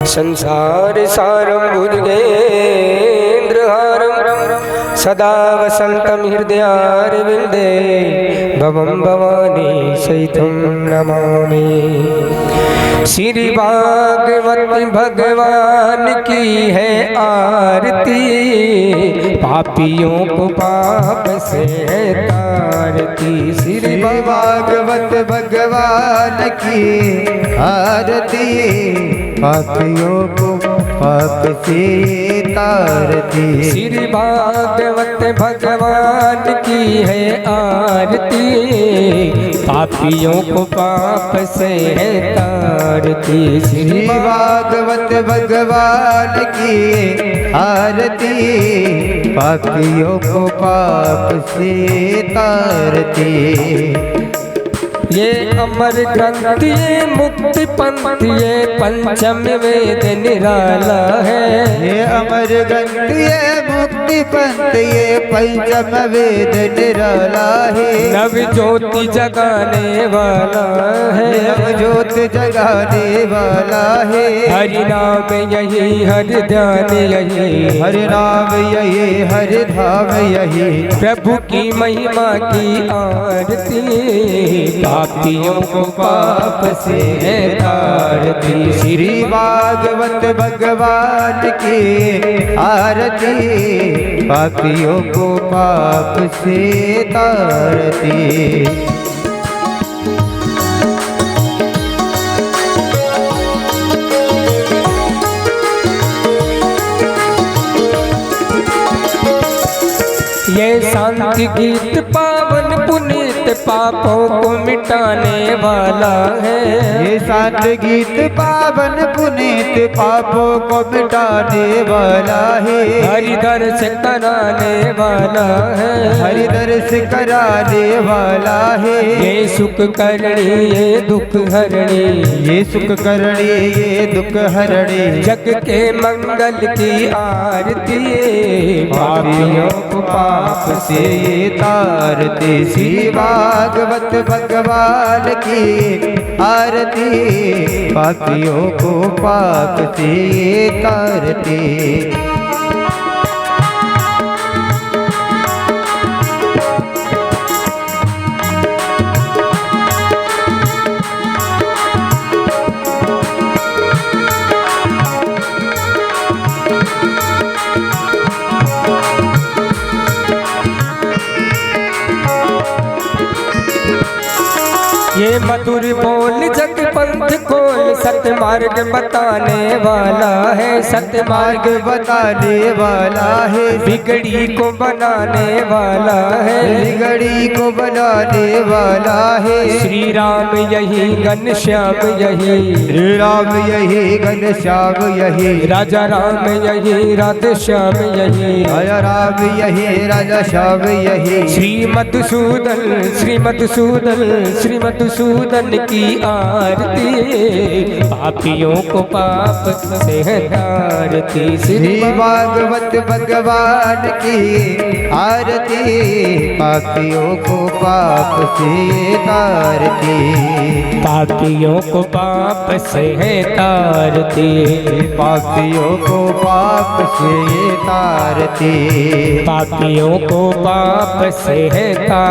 संसार सारं भुजगेन्द्रहारं सदा वसन्तं हृदयारविन्दे भवं भवानी सहितं नमामि। श्री भागवत भगवान की है आरती, पापियों को पाप से तारती। श्री भागवत भगवान की आरती, पापियों को पाप से तारती। श्री भागवत भगवान की है आरती, पापियों को पाप से तारती। श्री भागवत भगवान की आरती, पापियों को पाप से तारती। ये अमर ग्रंथ ये मुक्ति पंथ ये पंचम वेद निराला है। ये अमर ग्रंथ ये मुक्ति पंथ ये पंचम वेद निराला है। नव ज्योति जगाने वाला है, नव ज्योति जगाने वाला है। हरि नाम यही हरि ध्यान यही, हरि नाम यही हरि धाम यही। प्रभु की महिमा की आरती, पापियों को पाप से तारती। श्री भागवत भगवान की आरती, पापियों को पाप से तारती। ये शांति गीत पावन पुनीत पापों को मिटाने वाला है। ये शांति गीत पावन पुनीत पापों को मिटाने वाला है। हरि दर्श कराने वाला है, हरि दर्श कराने वाला है। ये सुख करणी ये दुख हरणी, ये सुख करणी ये दुख हरणी। जग के मंगल की आरती, पापियों को पाप से तारती। श्री भागवत भगवान की आरती, पापियों को पाप से तारती। ये मधुर बोल जग पंथ खोल, सत्य मार्ग बताने वाला है। सत्य मार्ग बताने वाला है। बिगड़ी को बनाने वाला है, बिगड़ी को बनाने वाला है। श्री राम यही घनश्याम यही, श्री राम यही घनश्याम यही। राजा राम यही राधे श्याम यही, राजा राम यही राजा श्याम यही। श्री मधुसूदन श्री मधुसूदन श्री मधुसूदन की आरती, पापियों को पाप से तारती। श्री भागवत भगवान की आरती, पापियों को पाप से तारती। पापियों को पाप से तारती, पापियों को पाप से तारती। पापियों को पाप से तारती।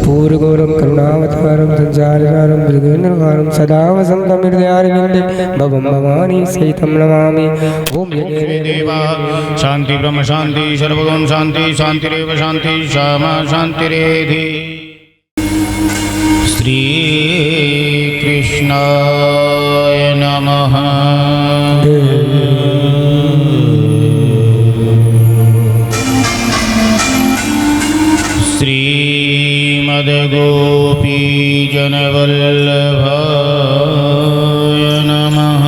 पूर्वगौरम करुणावतारम संसारसारम भृगुनिर्वाणं सदा वसन्तं हृदयारविन्दे भवं भवानी सहितं नमामि। ओम देवा शांति ब्रह्म शांति सर्वगुण शांति शांतिरेव शांति श्यामा शांतिरेधि। श्री कृष्णाय नमः। श्रीमद्गोपीजनवल्लभाय नमः।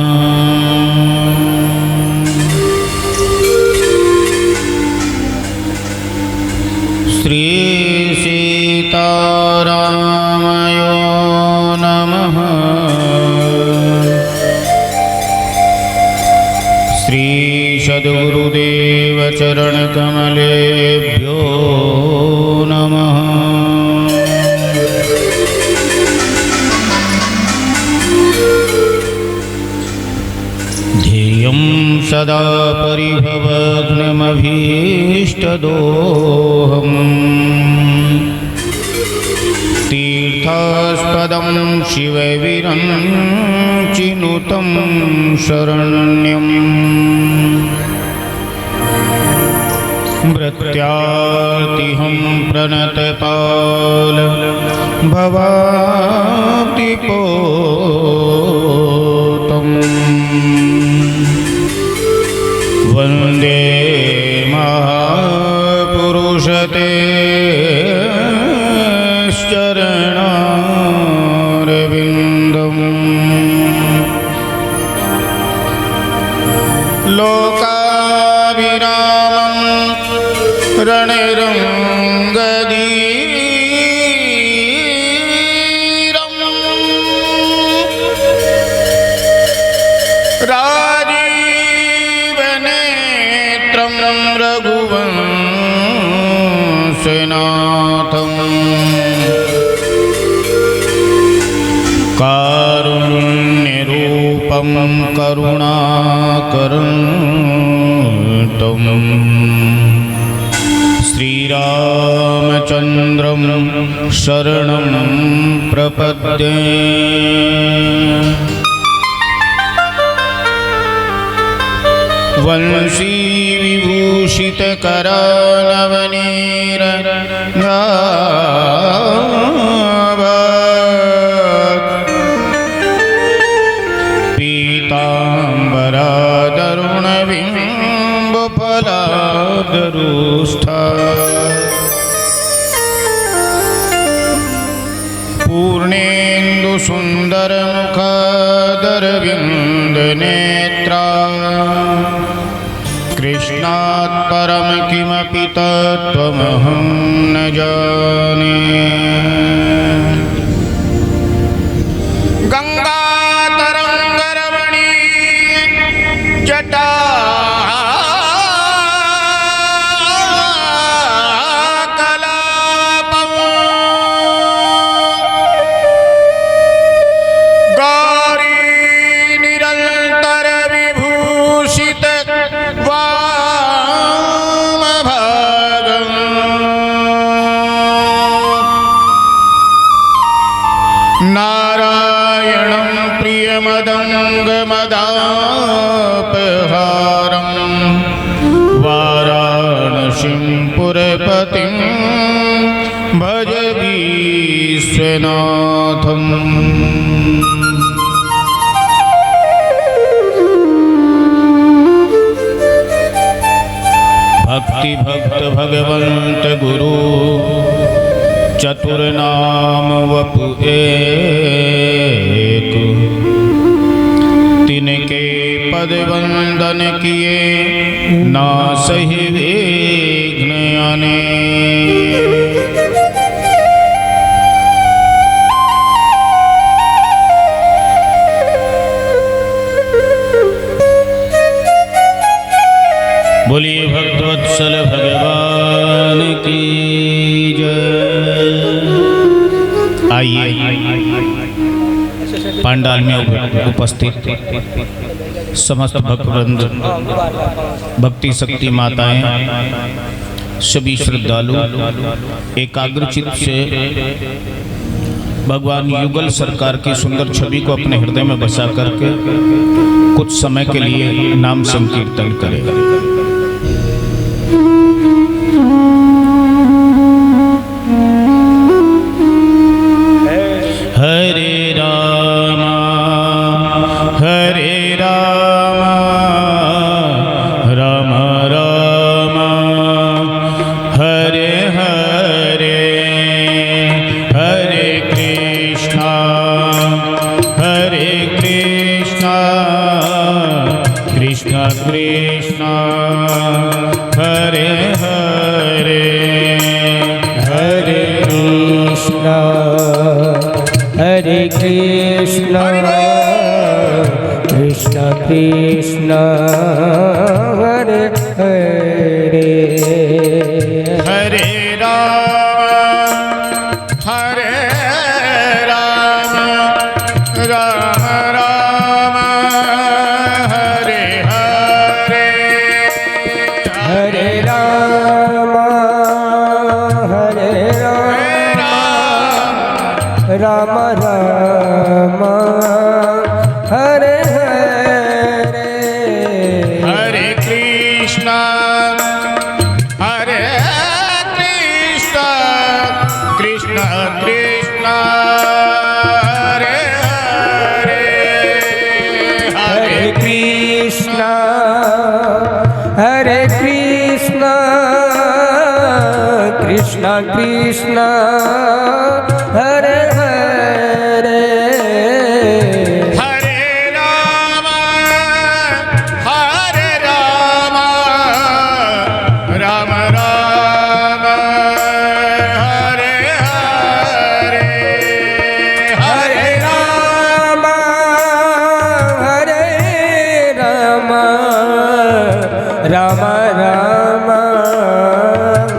श्री सीतारामय नमः। श्री सद्गुरुदेव चरणकमलेभ्यो नमः। सदा परिभवघ्नमभीष्टदोहम् तीर्थास्पदं शिवविरञ्चिनुतं शरण्यम् भृत्यार्तिहं प्रणतपाल भवातिपोतम् वन्दे महापुरुषते चरणारविन्दम् लोकाभिरामं रणरङ्गधीरम् राजीवनेत्रं रघुवंशनाथम् कारुण्यरूपं करुणाकरं श्रीरामचन्द्रं शरणं प्रपद्ये वंशी पीताम्बरादरुणबिम्बफलादरुष्ठा पूर्णेन्दुसुन्दरमुखादरविन्दनेत्रा कृष्णात् परं किमपि तत्त्वमहं न जाने गङ्गातरङ्गरमणी जटा नारायणं प्रियमदङ्गमदापहारं वाराणसीं पुरपतिं भज विश्वनाथम् भक्ति भक्त भगवंत गुरु चतुर्नाम वपु एक तिनके पद वंदन किए ना सही विघ्न अनेक। बोलिए भक्तवत्सल भगवान की जय। आइए पंडाल में उपस्थित समस्त भक्तवृंद, भक्ति शक्ति माताएं, सभी श्रद्धालु एकाग्रचित से भगवान युगल सरकार की सुंदर छवि को अपने हृदय में बसा करके कुछ समय के लिए नाम संकीर्तन करें। हरे राम राम राम हरे हरे, हरे कृष्णा कृष्णा कृष्णा हरे हरे, हरे कृष्णा कृष्ण कृष्ण हरे हरे, हरे राम राम राम हरे हरे, राम राम हरे हरे हरे कृष्णा कृष्ण कृष्ण हरे हरे हरे कृष्णा कृष्ण कृष्ण हरे हरे हरे राम राम राम हरे हरे हरे राम राम राम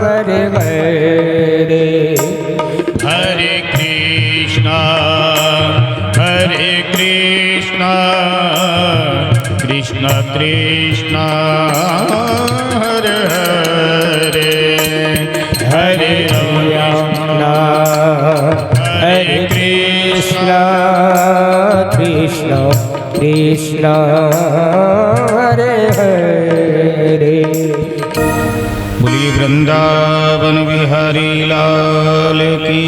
हरे हरे हरे कृष्णा कृष्ण कृष्ण हरे हरे हरे राम हरे कृष्ण कृष्ण कृष्ण हरे हरे बोलिए वृंदावन बिहारी लाल की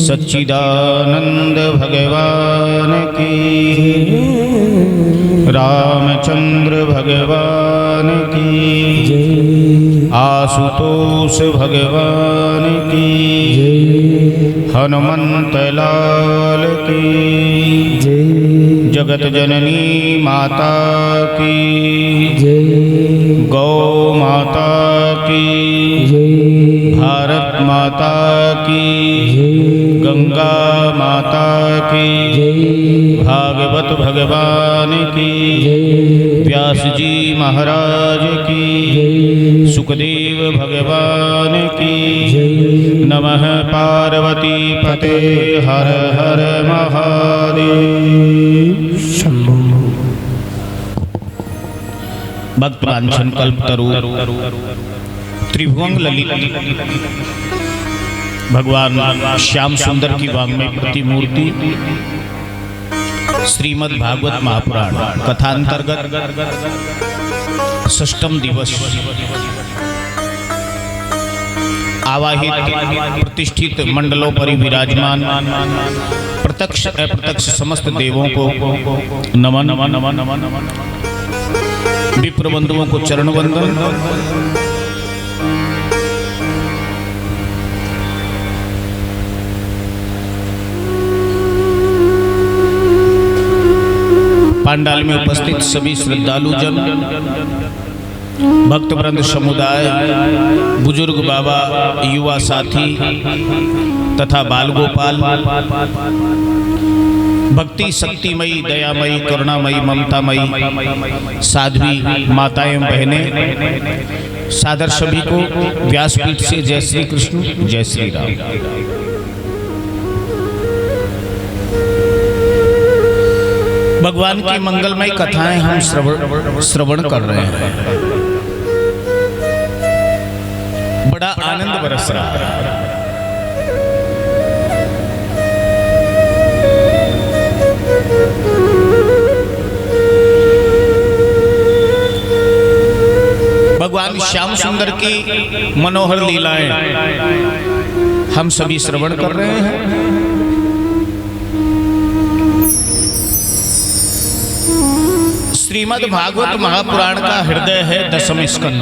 सच्चिदानंद भगवान की रामचंद्र भगवान की आशुतोष भगवान की हनुमंत लाल की जगत जननी माता की गौ माता की भारत माता की गंगा माता की भागवत भगवान की व्यास जी महाराज की सुखदेव भगवान की नमः पार्वती पते हर हर महादेव शंभो भक्त वांछन कल्पतरु त्रिभुवन ललित भगवान श्याम सुंदर की वाङ्मय प्रतिमूर्ति श्रीमद् भागवत महापुराण कथांतर्गत षष्ठम दिवस आवाहित प्रतिष्ठित मंडलों पर विराजमान प्रत्यक्ष अप्रत्यक्ष समस्त देवों को नमन नमन नमन नमन नमन विप्र बंधुओं को चरण वंदन। पांडाल में उपस्थित सभी श्रद्धालु जन, भक्त वृंद समुदाय, बुजुर्ग बाबा, युवा साथी तथा बाल गोपाल, भक्ति शक्तिमयी, दयामयी, करुणामयी, ममतामयी साध्वी माताएं बहनें, सादर सभी को व्यासपीठ से जय श्री कृष्ण, जय श्री राम। भगवान की मंगलमय कथाएं हम श्रवण कर रहे हैं। बड़ा आनंद बरस रहा है। भगवान श्याम सुंदर की मनोहर लीलाएं हम सभी श्रवण कर रहे हैं। श्रीमद् भागवत महापुराण का हृदय है दशम स्कंद।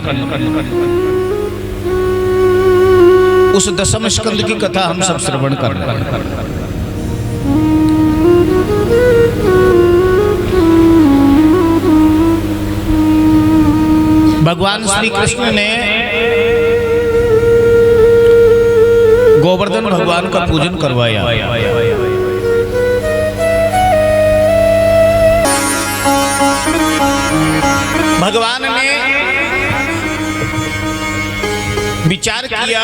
उस दशम स्कंद की कथा हम सब श्रवण कर रहे हैं। भगवान श्री कृष्ण ने गोवर्धन भगवान का पूजन करवाया। भगवान ने विचार किया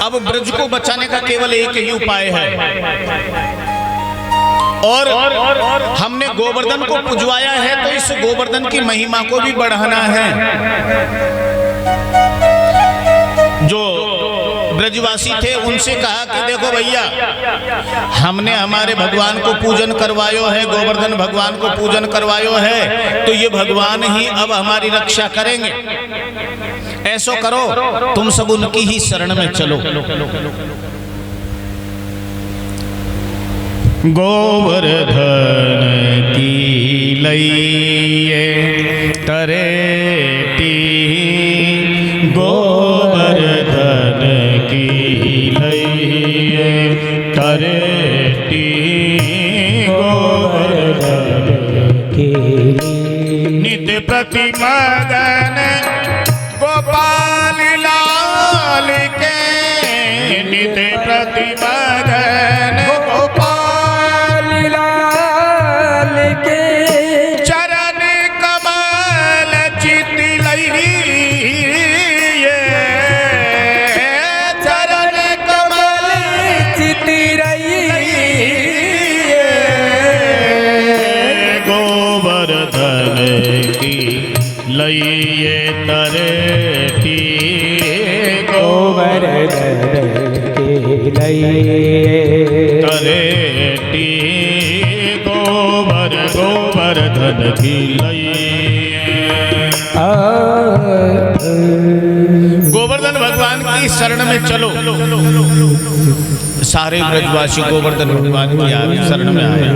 अब ब्रज को बचाने का केवल एक ही उपाय है, और हमने गोवर्धन को पुजवाया है तो इस गोवर्धन की महिमा को भी बढ़ाना है। जो ब्रज ब्रजवासी थे, उनसे कहा कि देखो भैया, हमने हमारे भगवान को पूजन करवायो है, गोवर्धन भगवान को पूजन करवायो है, तो ये भगवान ही अब हमारी रक्षा करेंगे। ऐसो करो, तुम सब उनकी ही शरण में चलो। गोवर्धन की लइए तरेटी, गोवर्धन की लइए तरेटी, गोवर्धन की नित्य प्रति मगन गोपाल लाल के, नित्य प्रति मगन गोपाल लाल के, चरण कमल चित लइए, चरण कमल चित लइए, गोवर्धन की लइए तरेटी, गोवर्धन की लइए तरेटी, गोवर्धन की लइए। गोवर्धन भगवान की शरण में चलो। सारे ब्रजवासी गोवर्धन भगवान की शरण में आए।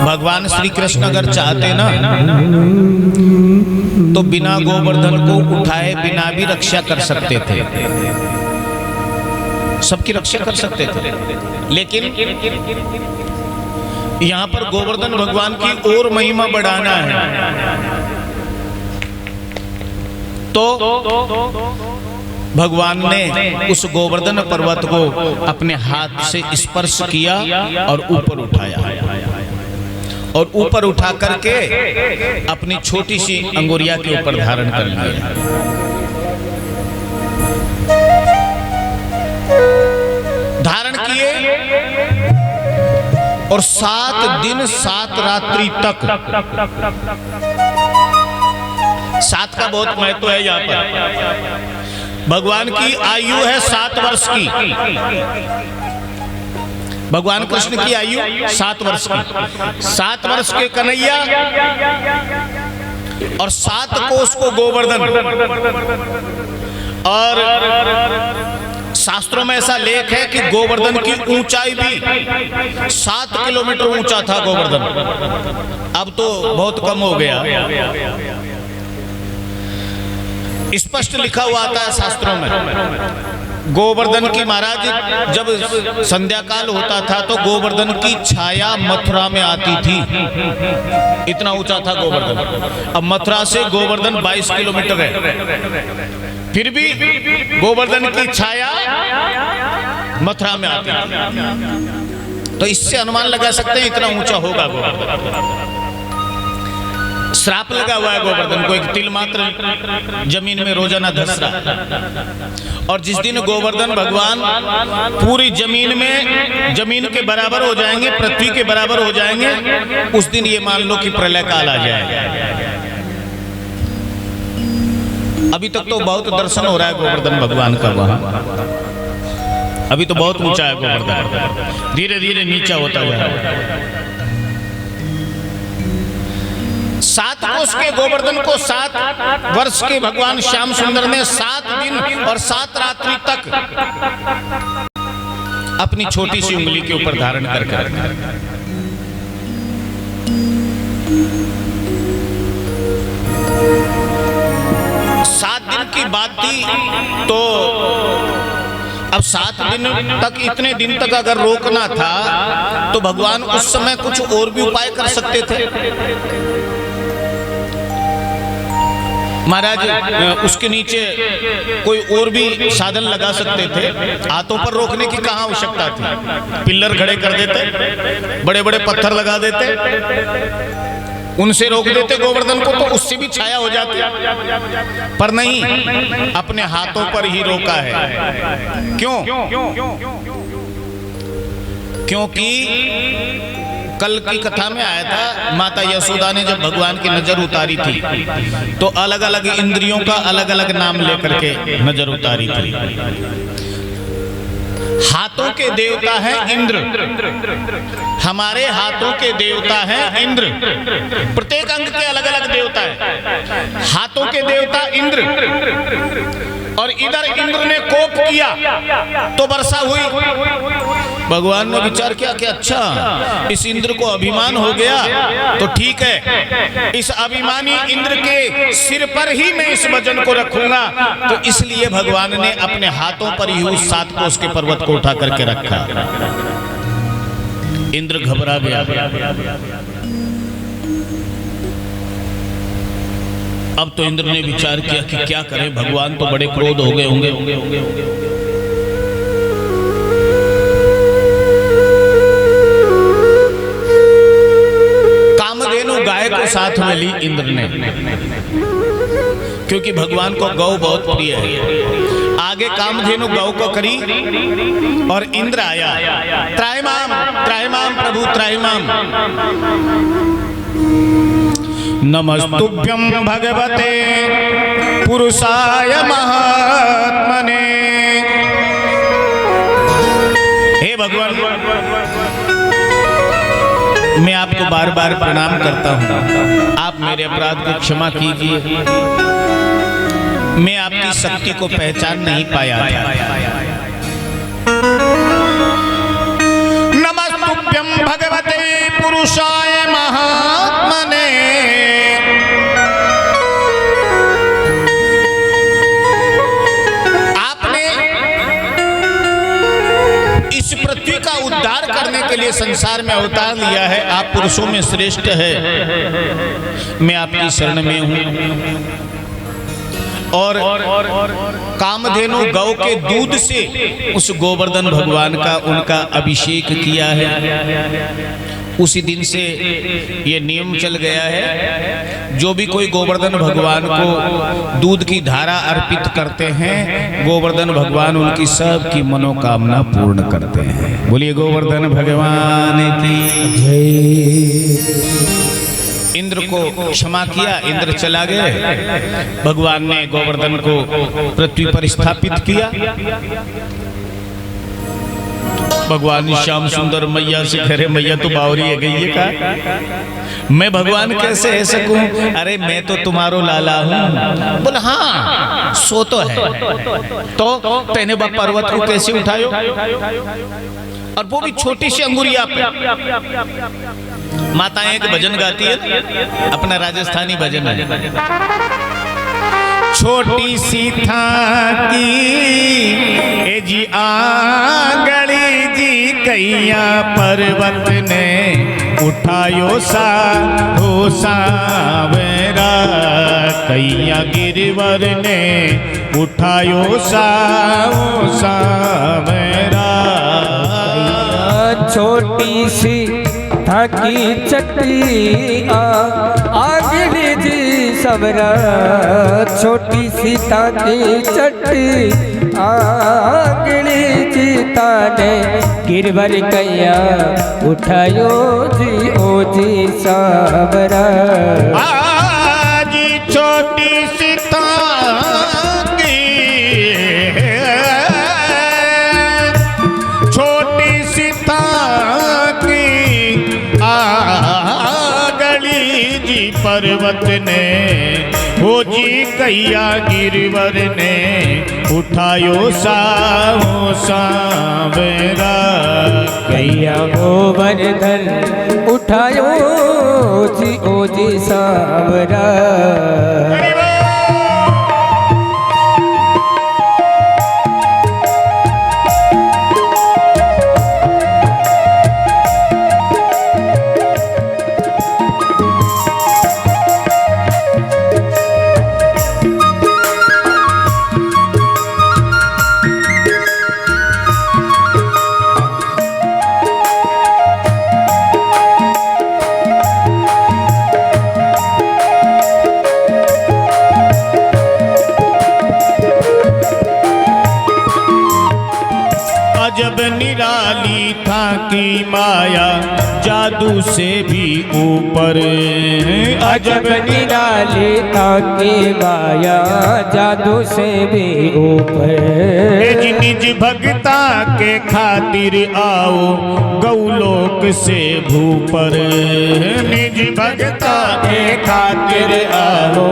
भगवान श्री कृष्ण अगर चाहते ना तो बिना गोवर्धन को उठाए बिना भी रक्षा कर सकते थे, सबकी रक्षा कर सकते थे, लेकिन यहाँ पर गोवर्धन भगवान की और महिमा बढ़ाना है तो भगवान ने उस गोवर्धन पर्वत को अपने हाथ से स्पर्श किया और ऊपर उठाया, और ऊपर उठा करके अपनी छोटी सी अंगुरिया के ऊपर धारण कर लिया। धारण किए और 7 दिन 7 रात्रि तक, 7 का बहुत महत्व है यहाँ पर। भगवान की आयु है 7 वर्ष की, भगवान कृष्ण की आयु 7 वर्ष की। 7 वर्ष के कन्हैया और 7 कोस को गोवर्धन। और शास्त्रों में ऐसा लेख है कि गोवर्धन की ऊंचाई भी 7 किलोमीटर ऊंचा था गोवर्धन। अब तो बहुत कम हो गया। स्पष्ट लिखा हुआ आता है शास्त्रों में। गोवर्धन की महाराज जब संध्या काल होता था तो गोवर्धन की छाया मथुरा में आती थी, इतना ऊंचा था गोवर्धन। अब मथुरा से गोवर्धन 22 किलोमीटर है, फिर भी गोवर्धन की छाया मथुरा में आती थी। तो इससे अनुमान लगा सकते हैं इतना ऊंचा होगा गोवर्धन। श्राप लगा हुआ है गोवर्धन को, एक तिल मात्र जमीन में रोजाना धस रहा। और जिस दिन गोवर्धन भगवान पूरी जमीन में जमीन के बराबर हो जाएंगे, पृथ्वी के बराबर हो जाएंगे, उस दिन ये मान लो कि प्रलय काल आ जाएगा। अभी तक तो बहुत दर्शन हो रहा है गोवर्धन भगवान का वहां, अभी तो बहुत ऊंचा है गोवर्धन, धीरे धीरे नीचा होता जा रहा है। 7 कोस के गोवर्धन को 7 वर्ष के भगवान श्याम सुंदर ने 7 दिन और 7 रात्रि तक अपनी छोटी सी उंगली के ऊपर धारण करके रखा। 7 दिन की बात थी तो अब 7 दिन तक, इतने दिन तक अगर रोकना था तो भगवान उस समय कुछ और भी उपाय कर सकते थे। महाराज उसके नीचे कोई और भी साधन लगा सकते थे, हाथों पर रोकने की कहाँ आवश्यकता थी। पिल्लर खड़े कर देते, बड़े बड़े पत्थर लगा देते, उनसे रोक देते गोवर्धन को तो उससे भी छाया हो जाती, पर नहीं, अपने हाथों पर ही रोका है। क्यों? क्योंकि कल की कथा में आया था, माता यशोदा ने जब भगवान की नजर उतारी थी तो अलग अलग इंद्रियों का अलग अलग नाम लेकर के नजर उतारी थी। हाथों के देवता हैं इंद्र, हमारे हाथों के देवता हैं इंद्र। प्रत्येक अंग के अलग अलग देवता हैं। हाथों के देवता इंद्र, और इधर इंद्र ने कोप किया तो वर्षा हुई। भगवान ने विचार किया कि अच्छा, इस इंद्र को अभिमान हो गया तो ठीक है, इस अभिमानी इंद्र के सिर पर ही मैं इस वजन को रखूंगा। तो इसलिए भगवान ने अपने हाथों पर ही उस 7 कोस के पर्वत को उठा करके रखा। इंद्र घबरा गया। अब तो इंद्र ने विचार किया कि क्या करें, भगवान तो बड़े क्रोध हो गए होंगे। कामधेनु गाय को साथ में ली इंद्र ने, क्योंकि भगवान को गौ बहुत प्रिय है। आगे कामधेनु गौ को करी और इंद्र आया। त्रायमाम त्रायमाम प्रभु त्रायमाम, नमस्तुभ्यं भगवते पुरुषाय महात्मने। हे भगवान, मैं आपको बार बार प्रणाम करता हूँ, आप मेरे अपराध को क्षमा कीजिए। मैं आपकी शक्ति को पहचान नहीं पाया था। नमस्तुभ्यं भगवते पुरुषाय महात्मने। आपने इस पृथ्वी का उद्धार करने के लिए संसार में अवतार लिया है। आप पुरुषों में श्रेष्ठ है। मैं आपकी शरण में हूं। और कामधेनु गौ के दूध से उस गोवर्धन भगवान का उनका अभिषेक किया है। उसी दिन से ये नियम चल गया है, जो भी कोई गोवर्धन भगवान को दूध की धारा अर्पित करते हैं, गोवर्धन भगवान उनकी सब की मनोकामना पूर्ण करते हैं। बोलिए गोवर्धन भगवान की जय। इंद्र को क्षमा किया, इंद्र चला गए। भगवान ने गोवर्धन को पृथ्वी पर स्थापित किया। भगवान श्याम सुंदर मैया से कह रहे, मैया तो बावरी है गई है का, मैं भगवान कैसे है सकूं? अरे मैं तो तुम्हारो लाला हूं। बोला हाँ सो तो है, तो तेने पर्वत को कैसे उठायो, और वो भी छोटी सी अंगुरिया पे। माताएं एक भजन गाती है, अपना राजस्थानी भजन है। छोटी सी था की ए जी आंगली जी कैया पर्वत ने उठायो सा हो सावेरा, कैया गिरवर ने उठायो सा हो सावेरा। छोटी सी थाकी चट्टी आगली जी सबरा, छोटी सी थाकी चट्टी आगली जी ताने, गिरवर कैया उठायो जी ओ जी सबरा। आज छोटी सी थाकी, छोटी सी थाकी गली जी पर्वत ने, हो जी कैया गिरवर ने उठायो साहो सावेरा, कैया गोवर्धन उठायो जी ओ जी सावरा। की माया जादू से भी ऊपर। अजब निराली ताकी माया जादू से भी ऊपर। निज निज भगता के खातिर आओ गौलोक से भूपर। निज भगता के खातिर आओ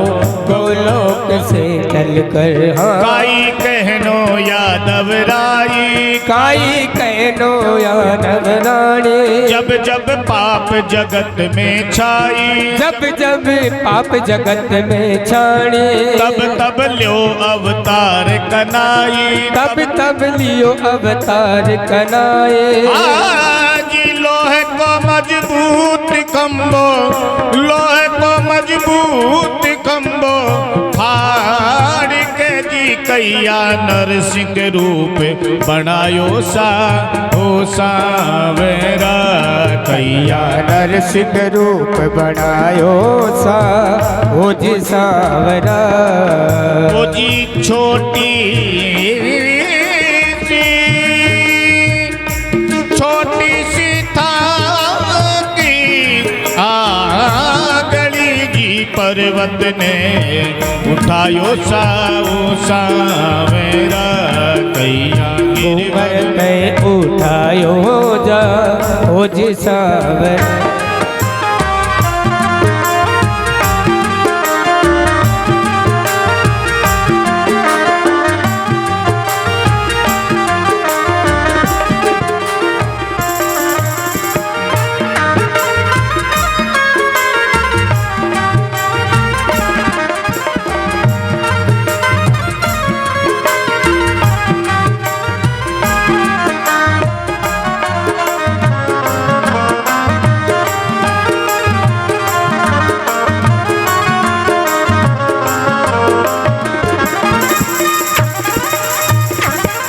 गोलोक से चलकर। हाँ काई कहनो यादव राई, काई कहनो यादव रानी। जब जब पाप जगत में छाई, जब जब पाप जगत में छाणी, तब तब लियो अवतार कनाई। तब तब लियो अवतार कनाए। आज लोहे को मजबूत खम्बो, लोहे को मजबूत खम्बो फाड़ के जी कैया नरसिंह रूप बनायो सा हो सावेरा। कैया नरसिंह रूप बनायो सा हो जी सावरा। ओ जी छोटी सी था की गली जी पर्वत ने उठायो सा मेरा। कैया ऊपर में उठायो जा हो जी सावरा।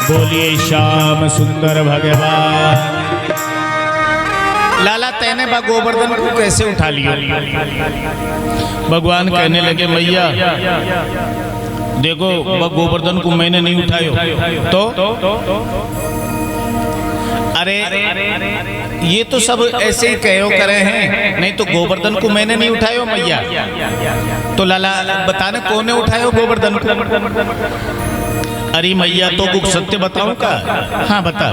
बोलिए श्याम सुंदर भगवान। लाला तैने बा गोवर्धन को कैसे उठा लिया? भगवान कहने लगे मैया देखो गोवर्धन को मैंने नहीं उठायो तो अरे ये तो सब ऐसे ही कहो करे हैं, नहीं तो गोवर्धन को मैंने नहीं उठायो मैया। तो लाला बताने कौन ने उठायो गोवर्धन को? अरे मैया तो कुछ सत्य बताऊं का? हाँ बता।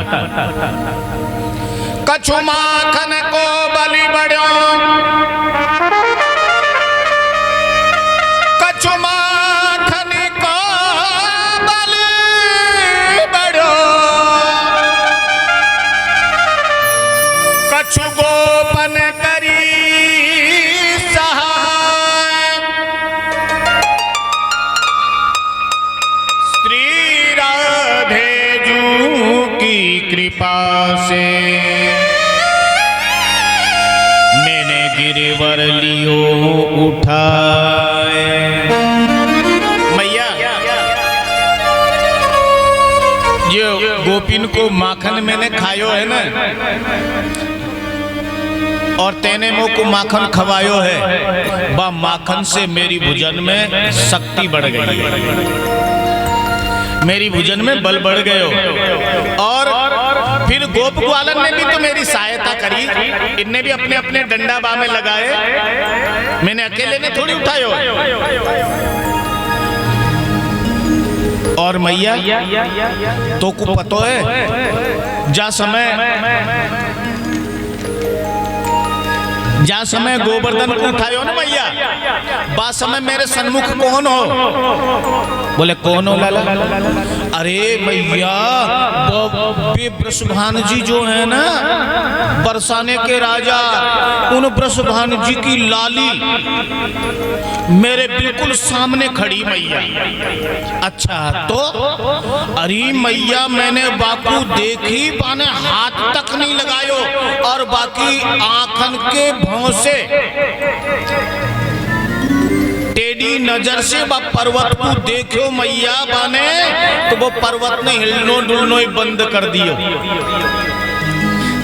कछु माखन को बलि बढ़ो, कछु माखन को बलि बढ़ो, कछु गोपन करी सहाय। श्री की कृपा से मैंने गिरवर लियो उठाए। मैया ये गोपिन को माखन मैंने खायो है ना, और तेने मुँह को माखन खवायो है, बा माखन से मेरी भुजन में शक्ति बढ़ गई, मेरी भुजन में बल बढ़ गए। और फिर गोप ग्वालन ने भी तो मेरी सहायता करी, इनने भी अपने अपने डंडा बाह में लगाए, मैंने अकेले ने थोड़ी उठायो। और मैया तो को पतो है जा समय गोवर्धन को उठायो ना मैया, बा समय मेरे सन्मुख कौन हो? बोले कौन हो लाला? अरे मैया वृषभानु जी जो है ना, बरसाने के राजा, उन वृषभानु जी की लाली मेरे बिल्कुल सामने खड़ी मैया। अच्छा तो अरे मैया मैंने बाकू देखी, पाने हाथ तक नहीं लगायो, और बाकी आंखन के भौंसे टेढ़ी नजर से बा पर्वत को देखो मैया बाने, तो वो पर्वत ने हिलनो डुलनो ही बंद कर दियो।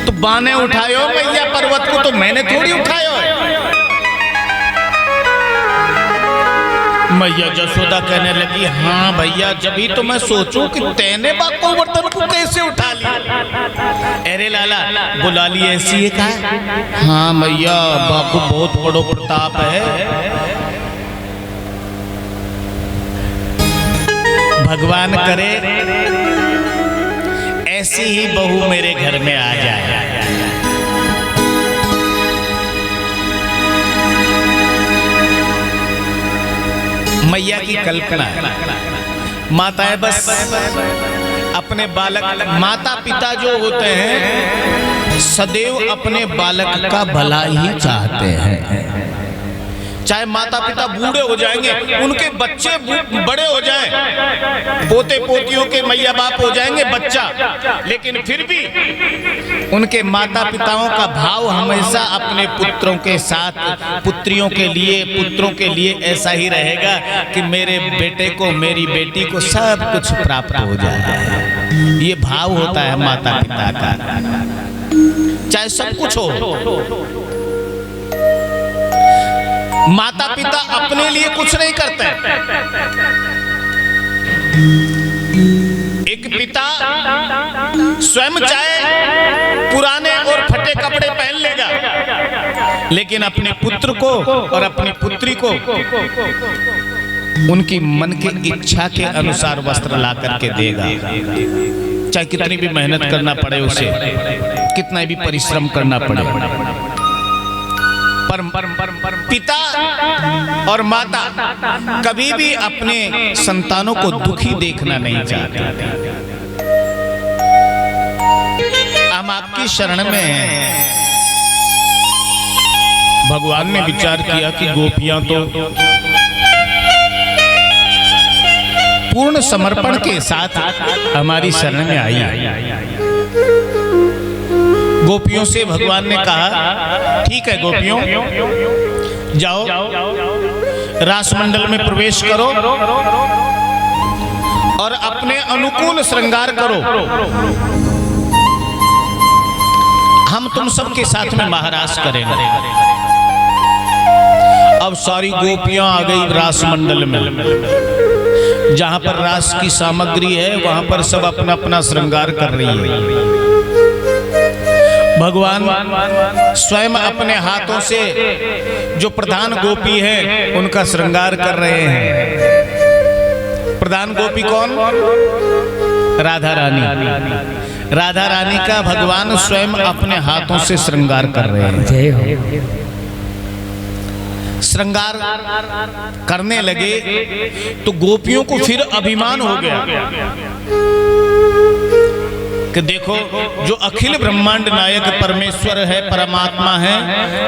तो बाने उठायो मैया पर्वत को, तो मैंने थोड़ी उठायो है। मैया जसोदा कहने लगी, हाँ भैया, जब तो मैं सोचूं कि तेने बाको बर्तन को कैसे उठा लिया। अरे लाला बुला ली ऐसी है का? हाँ मैया, बाको बहुत बड़ो प्रताप है। भगवान करे ऐसी ही बहू मेरे घर में आ जाए। मैया की कल्पना, माताएं बस अपने बालक, माता पिता जो होते हैं सदैव अपने बालक का भला ही चाहते हैं। चाहे माता पिता बूढ़े हो जाएंगे, उनके बच्चे बड़े हो जाएं, पोते पोतियों के मैया बाप हो जाएंगे बच्चा, लेकिन फिर भी उनके माता पिताओं का भाव हमेशा अपने पुत्रों के साथ, पुत्रियों के लिए, पुत्रों के लिए ऐसा ही रहेगा कि मेरे बेटे को, मेरी बेटी को सब कुछ प्राप्त हो जाए। ये भाव होता है माता पिता का, चाहे सब कुछ हो। माता पिता अपने लिए कुछ नहीं करते। एक पिता स्वयं चाहे पुराने और फटे कपड़े पहन लेगा, लेकिन अपने पुत्र को और अपनी पुत्री को उनकी मन की इच्छा के अनुसार वस्त्र ला करके देगा, चाहे कितनी भी मेहनत करना पड़े उसे, कितना भी परिश्रम करना पड़े। पिता और माता कभी भी अपने संतानों को दुखी देखना नहीं चाहते। हम आपकी शरण में हैं। भगवान ने विचार किया कि गोपियां तो पूर्ण समर्पण के साथ हमारी शरण में आई। गोपियों से भगवान ने कहा, ठीक है गोपियों, जाओ रास मंडल में प्रवेश करो और अपने अनुकूल श्रृंगार करो। हम तुम सबके साथ में महारास करेंगे। अब सारी गोपियां आ गई रास मंडल में। जहां पर रास की सामग्री है वहां पर सब अपना अपना श्रृंगार कर रही है। भगवान स्वयं अपने हाथों से जो प्रधान गोपी है उनका श्रृंगार कर रहे हैं। प्रधान गोपी कौन? राधा रानी। राधा रानी का भगवान स्वयं अपने हाथों से श्रृंगार कर रहे हैं। श्रृंगार करने लगे तो गोपियों को फिर अभिमान हो गया कि देखो, जो अखिल ब्रह्मांड नायक परमेश्वर है, परमात्मा है,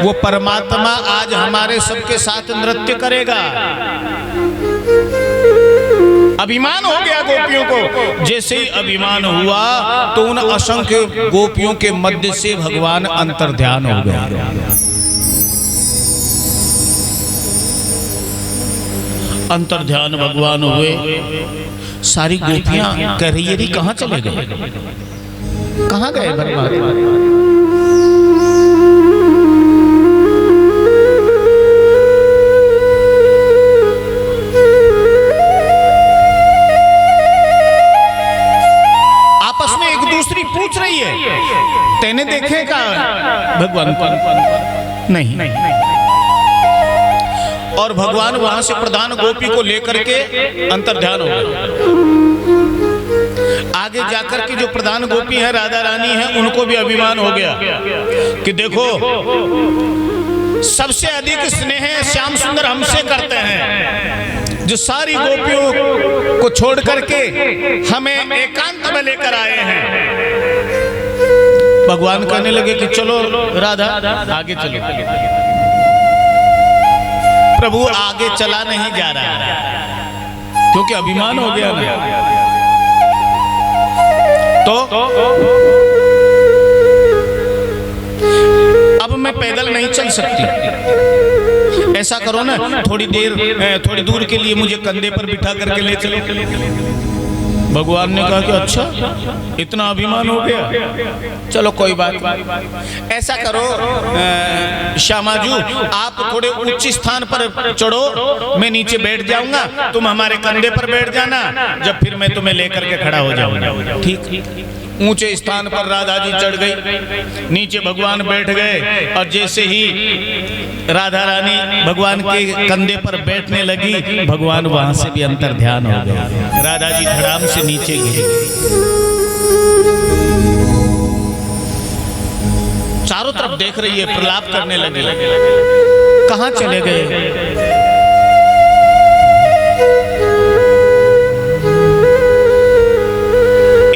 वो परमात्मा आज हमारे सबके साथ नृत्य करेगा। अभिमान हो गया गोपियों को। जैसे ही अभिमान हुआ तो उन असंख्य गोपियों के मध्य से भगवान अंतर्ध्यान हो गए। अंतर्ध्यान भगवान हुए। सारी गोपियां कह रही है, कहां चले गए, कहां गए परमात्मा? आपस में एक दूसरी पूछ रही है, तेने देखेगा भगवान को? नहीं। और भगवान वहां से प्रधान गोपी को लेकर के अंतर्ध्यान हो गए। आगे जाकर के जो प्रधान गोपी है, राधा रानी है, उनको भी अभिमान हो गया कि देखो, सबसे अधिक स्नेह श्याम सुंदर हमसे करते हैं, जो सारी गोपियों को छोड़ करके हमें एकांत में लेकर आए हैं। भगवान कहने लगे कि चलो राधा आगे चलो। प्रभु आगे चला नहीं जा रहा क्योंकि अभिमान हो गया ना। तो अब मैं पैदल नहीं चल सकती। ऐसा करो ना, थोड़ी दूर के लिए मुझे कंधे पर बिठा करके ले चलो। भगवान ने कहा कि अच्छा इतना अभिमान हो गया, चलो कोई बात नहीं। ऐसा करो श्यामाजू, आप थोड़े उच्च स्थान पर चढ़ो, मैं नीचे बैठ जाऊंगा, तुम हमारे कंधे पर बैठ जाना, जब फिर मैं तुम्हें लेकर के खड़ा हो जाऊंगा। ठीक। ऊंचे स्थान पर राधा जी चढ़ गई, नीचे भगवान बैठ गए, और जैसे ही राधा रानी भगवान के कंधे पर बैठने लगी, भगवान वहां से भी अंतर ध्यान हो गए। राधा जी धड़ाम से नीचे गिरे। चारों तरफ देख रही है, प्रलाप करने लगे, कहां चले गए।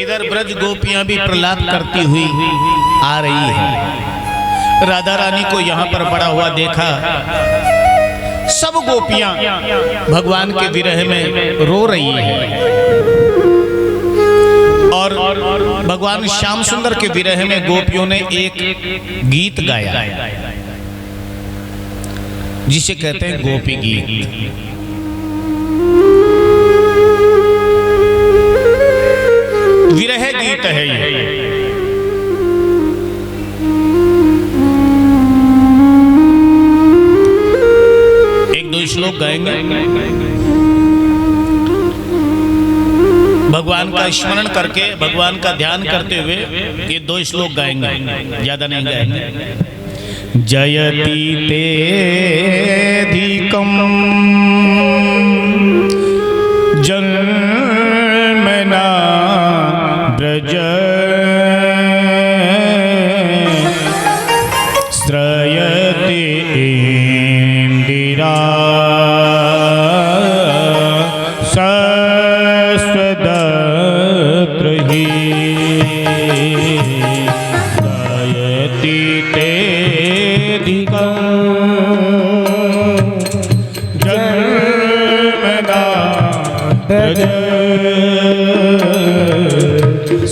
इधर ब्रज गोपियां भी प्रलाप करती हुई आ रही है। राधा रानी को यहाँ पर बड़ा हुआ देखा, सब गोपियां भगवान के विरह में रो रही हैं, और भगवान श्याम सुंदर के विरह में गोपियों ने एक गीत गाया जिसे कहते हैं गोपी गीत। विरह गीत है ये। श्लोक गाएंगे, भगवान का स्मरण करके, भगवान का ध्यान करते हुए ये 2 श्लोक गाएंगे, ज्यादा नहीं गाएंगे। जयति तेधिकम जन्मना ब्रज श्रयते इंदिरा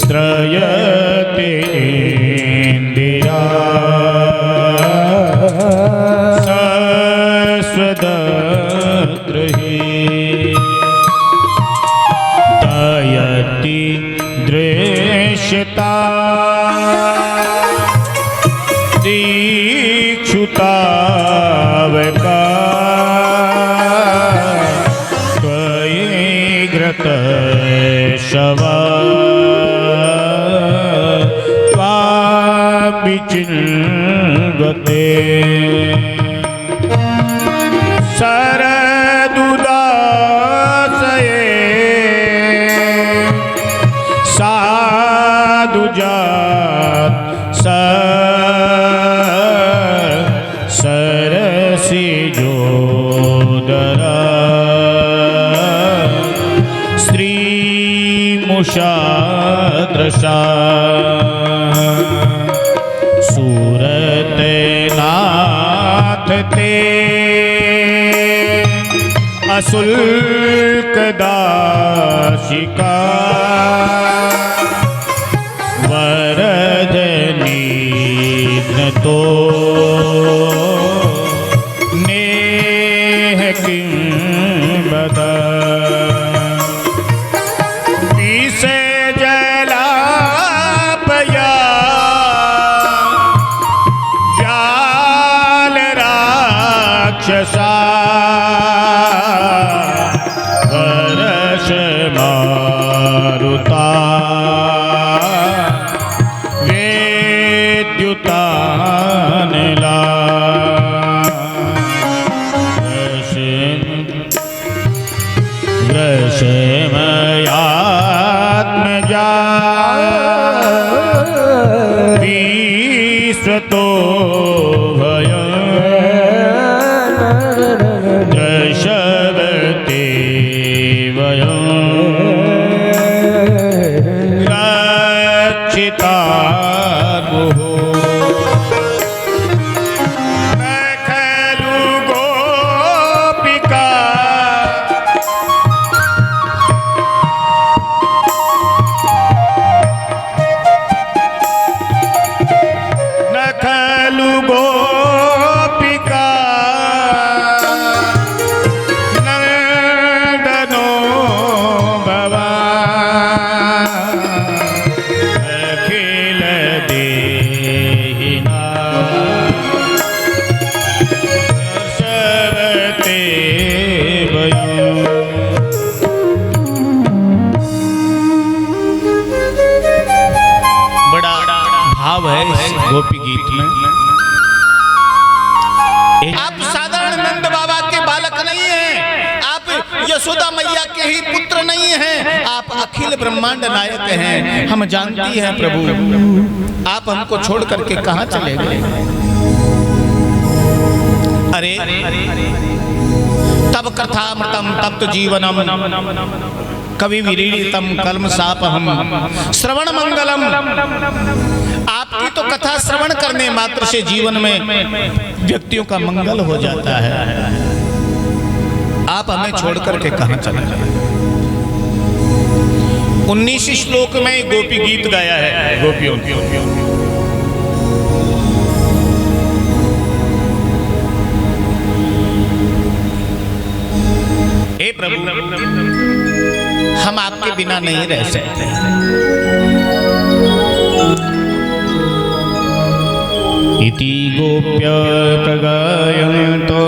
श्रयते इंदिरा सस्वदद्रहि दयति दृश्यता दीक्षुतावका त्वयि ग्रत शवा विचिन्वते शरदुदासये साधुजात सरसिजोदरा श्रीमुषादृशा सूरतनाथ ते अशुल्क दाशिका वरदनीन्द्र तो नेह किं बदा विषे जलापया राक्षसा हर्ष मारुता वेद्युतानला वृषमयात्मजा विश्वतो इस गोपी गीत में। आप साधारण नंद बाबा के बालक नहीं हैं, आप यशोदा मैया के ही पुत्र नहीं हैं, आप अखिल ब्रह्मांड नायक हैं। हम जानती हैं प्रभु, आप हमको छोड़ करके कहां चले गए। अरे तब कथामृतम तप्त जीवनम कवि विरीडितम कलमशापहम श्रवण मंगलम। आपकी तो कथा श्रवण करने मात्र से जीवन में व्यक्तियों का मंगल हो जाता है। आप हमें छोड़ करके कहां चले गए। 19 श्लोक में गोपी गीत गाया है गोपियों। हे प्रभु, हम आपके बिना नहीं रह सकते। इति गोप्य प्रगायन्तो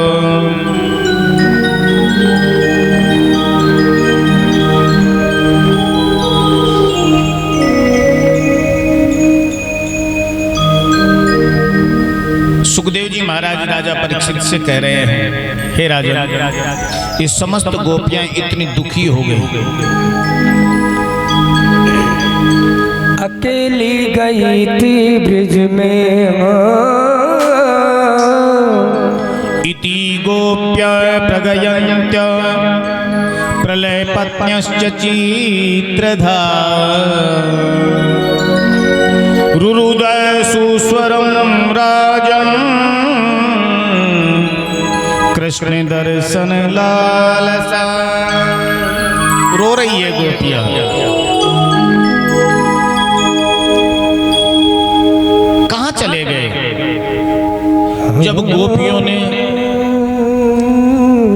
सुखदेव जी महाराज राजा परीक्षित से कह रहे हैं, हे राजा, ये समस्त गोपियां इतनी दुखी हो गई, अकेली गई थी ब्रिज में। इति गोप्य प्रगयन्त्य प्रलय पत्न्यश्च चित्रधा रुरुदय सुस्वरम राजन कृष्ण दर्शन लालसा। रो रही है गोपियां। कहां चले गए। जब गोपियों ने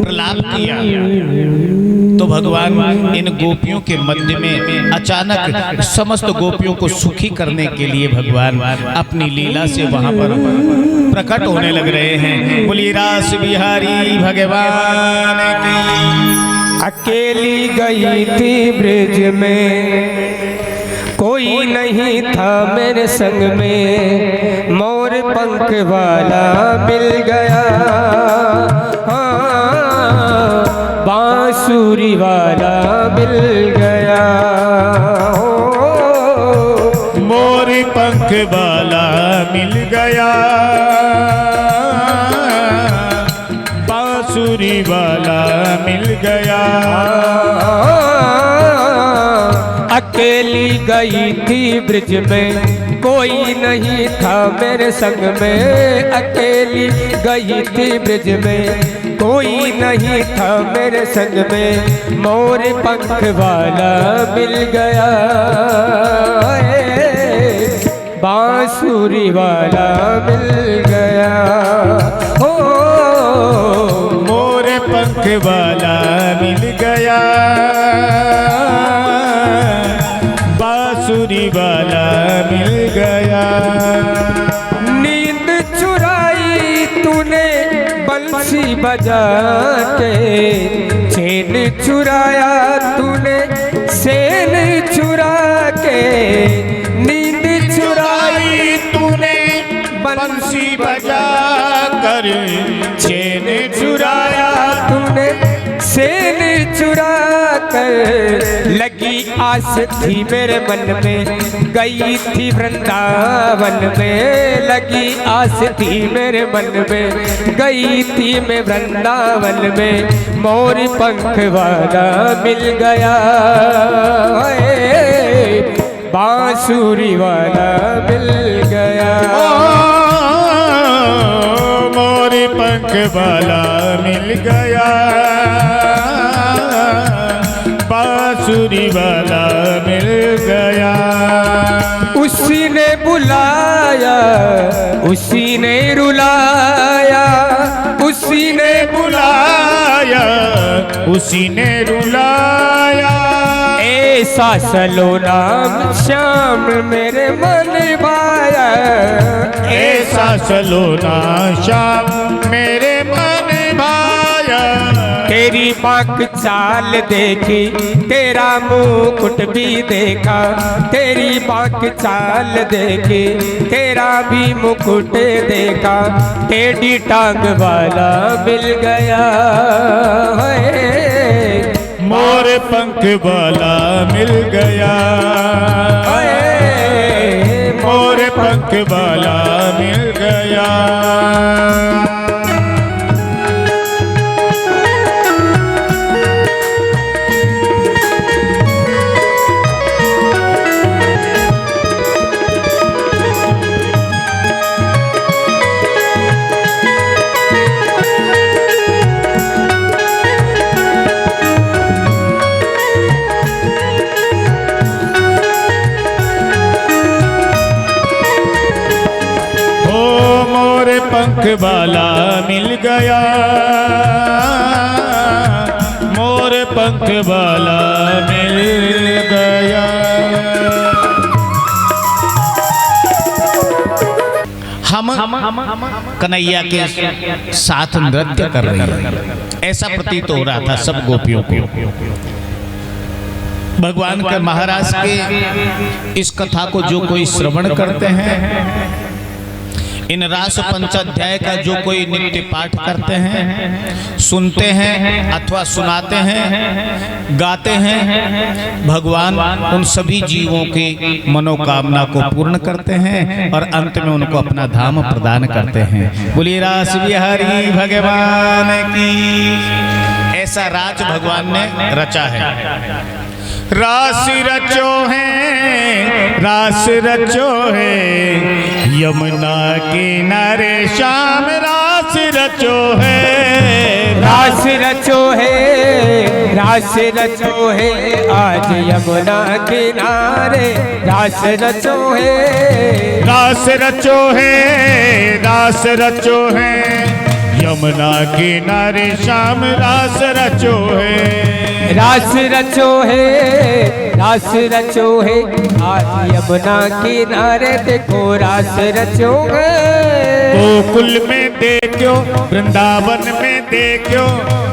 प्रलाप किया तो भगवान इन गोपियों के मध्य में अचानक समस्त गोपियों को सुखी करने के लिए भगवान अपनी लीला से वहां पर प्रकट होने लग रहे हैं। बोलिए रास बिहारी भगवान की। अकेली गई थी ब्रिज में, कोई नहीं था मेरे संग में, मोर पंख वाला मिल गया, बांसुरी वाला मिल गया। मोर पंख वाला मिल गया, बांसुरी वाला मिल गया। अकेली गई थी ब्रिज में, कोई नहीं था मेरे संग में। अकेली गई थी ब्रिज में, कोई नहीं था मेरे संग में, मोर पंख वाला मिल गया, बांसुरी वाला मिल गया। हो मोर पंख वाला मिल गया, बांसुरी वाला मिल गया। नींद चुराई तूने बंसी बजा के, चैन चुराया तूने सेन चुरा के। नींद चुराई तूने बंसी बजा कर, चैन चुराया तूने सेन चुरा कर। लगी आस थी मेरे मन में, गई थी वृंदावन में। लगी आस थी मेरे मन में, गई थी मैं वृंदावन में, मोर पंख वाला मिल गया, बांसुरी वाला मिल गया। मोर पंख वाला मिल गया, बांसुरी वाला मिल गया। उसी ने बुलाया, उसी ने रुलाया, उसी ने बुलाया, उसी ने रुलाया। ऐसा सलोना श्याम मेरे मन भाया, ऐसा सलोना श्याम मेरे मन भाया। तेरी बांक चाल देखी, तेरा मुकुट भी देखा, तेरी बांक चाल देखी, तेरा भी मुकुट देखा, टेढ़ी टांग वाला मिल गया है। मोर पंख वाला मिल गया, मोर पंख वाला मिल गया। पंख वाला मिल गया, मोर पंख वाला मिल गया। हम कन्हैया के साथ नृत्य कर रहे हैं, ऐसा प्रतीत हो रहा था सब गोपियों को। भगवान के महाराज के इस कथा को जो कोई श्रवण करते हैं, इन रास पंचाध्याय का जो कोई नित्य पाठ करते हैं, सुनते हैं अथवा सुनाते हैं, गाते हैं, भगवान उन सभी जीवों की मनोकामना को पूर्ण करते हैं और अंत में उनको अपना धाम प्रदान करते हैं। बोलिए रास बिहारी भगवान की। ऐसा राज भगवान ने रचा है। रास रचो है, रास रचो है, यमुना किनारे श्याम रास रचो है। रास रचो है, रास रचो है, आज यमुना किनारे रास रचो है। रास रचो है, रास रचो है, यमुना किनारे श्याम रास रचो है। रास रचो है, रास रचो है, आज यमुना किनारे देखो रास रचो है। गोकुल में देखो, वृंदावन में देखो,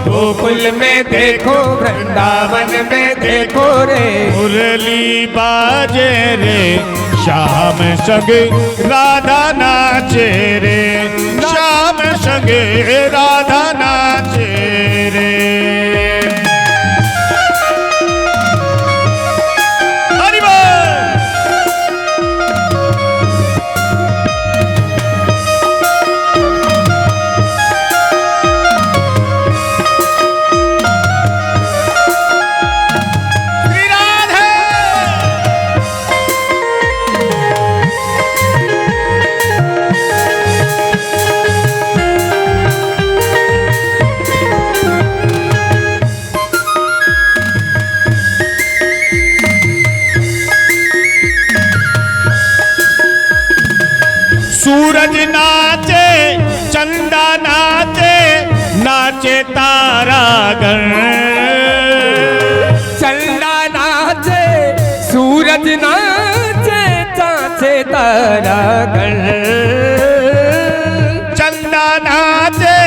गोकुल में देखो, वृंदावन में देखो रे। मुरली बाजे रे, श्याम संग राधा नाचे रे, श्याम संग राधा नाचे रे। सूरज नाचे, चंदा नाचे, नाचे तारागण। चंदा नाचे, सूरज नाचे, नाचे तारागण। चंदा नाचे,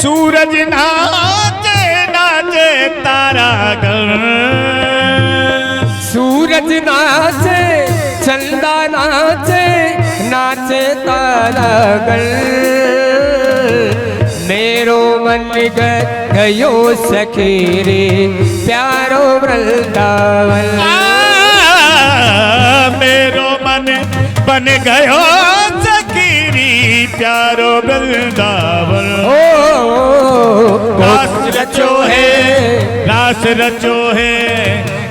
सूरज नाचे, नाचे तारागण। सूरज नाचे, चंदा नाचे, नाचे तारागण। मेरो मन गयो सखी रे, प्यारो वृंदावन। मेरो मन बन गयो सखी रे, प्यारो वृंदावन। रास रचो है, रास रचो है,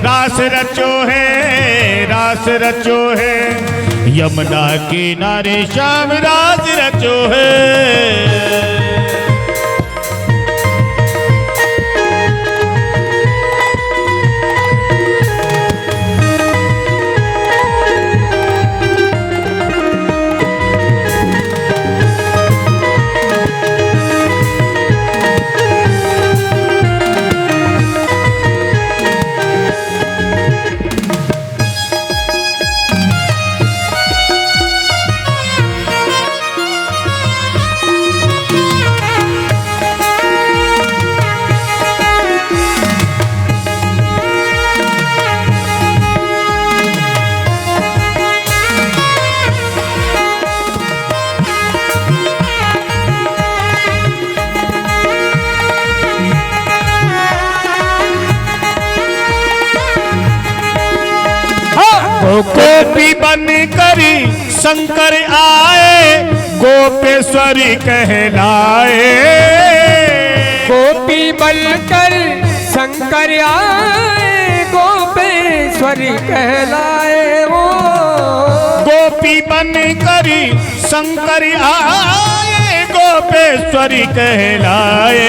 रास रचो है, रास रचो है, यमुना किनारे श्याम राज रचो है। गोपी बन करी शंकर आए, गोपेश्वरी कहलाए। गोपी बनकर शंकर आए, गोपेश्वरी कहलाए वो। गोपी बन करी शंकर आए, गोपेश्वरी कहलाए।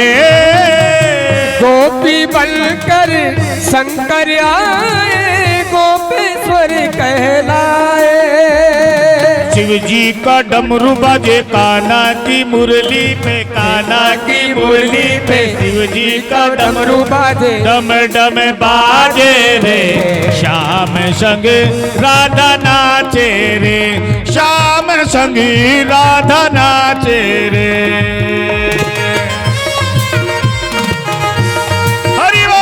गोपी बनकर शंकर आए, गोपेश्वरी कहलाए। शिव जी का डमरू बाजे कान्हा की मुरली पे, कान्हा की मुरली पे शिव जी का डमरू बाजे, डम डम बाजे रे। श्याम संग राधा नाचे रे, श्याम संग राधा नाचे रे। हरि बोल।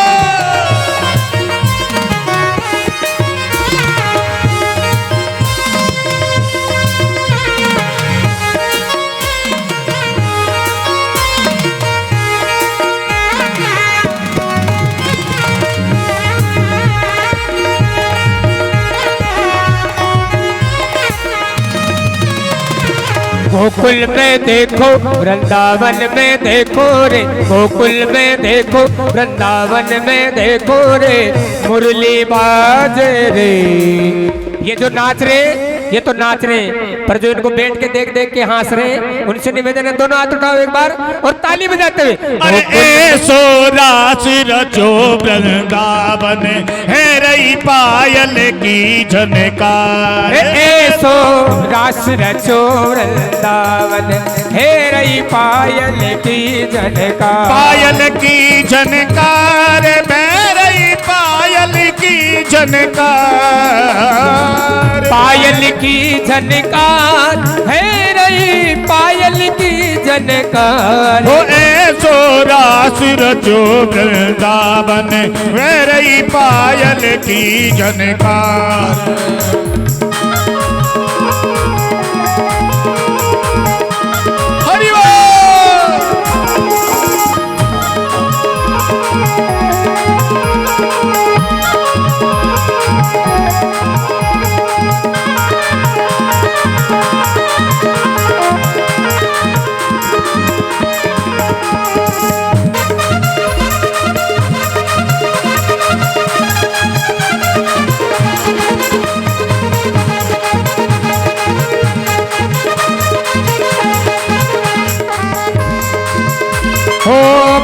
गोकुल में देखो वृंदावन में देखो रे, गोकुल में देखो वृंदावन में देखो रे, मुरली बाजे रे। ये जो नाच रहे, ये तो नाच रहे, पर जो इनको बैठ के देख देख के हंस रहे, उनसे निवेदन है दोनों हाथ उठाओ एक बार और ताली बजाते हुए। अरे ऐसो रास रचो वृंदावन, है रही पायल की झनकार। ऐसो रास रचो वृंदावन, है रही पायल की झनकार। पायल की झनकार, रही पायल की झनकार। पायल की झनकार, है रही पायल की झनकार। हो ऐसो रास रचो वृंदावन, है रही पायल की झनकार। हरि बोल।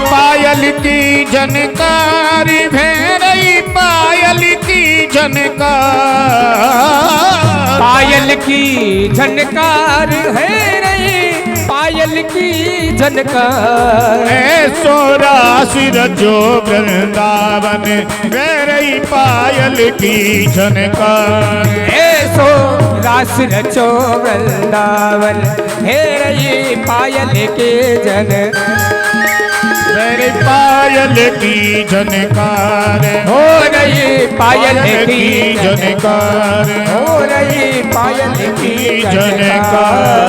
पायल की झनकारी, भेरई पायल की झनकार। पायल की झनकार, है रही पायल की झनकार। ऐसो रास रचो वृंदावन, भेरई पायल की झनकार। ऐसो रास रचो वृंदावन, है रही पायल के झनकार। मेरे पायल की झनकार, हो रही पायल की झनकार, हो रही पायल की झनकार।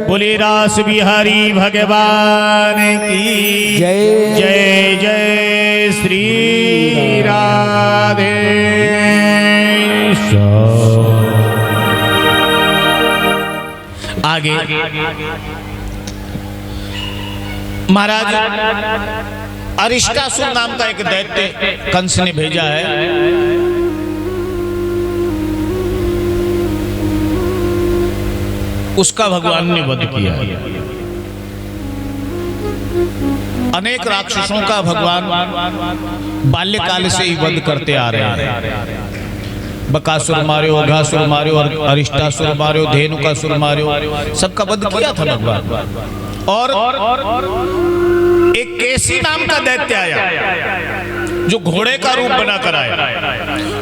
बोले रास बिहारी भगवान की जय। जय जय श्री राधे। आगे महाराज अरिष्टासुर नाम का एक दैत्य कंस ने भेजा है। उसका भगवान ने वध किया। अनेक राक्षसों का भगवान बाल्यकाल से ही वध करते आ रहे हैं। बकासुर मार्यो, अघासुर मार्यो, अरिष्टासुर मार्यो, धेनुकासुर मार्यो, सबका वध किया था भगवान। और एक केसी नाम का दैत्य आया जो घोड़े का रूप बनाकर आया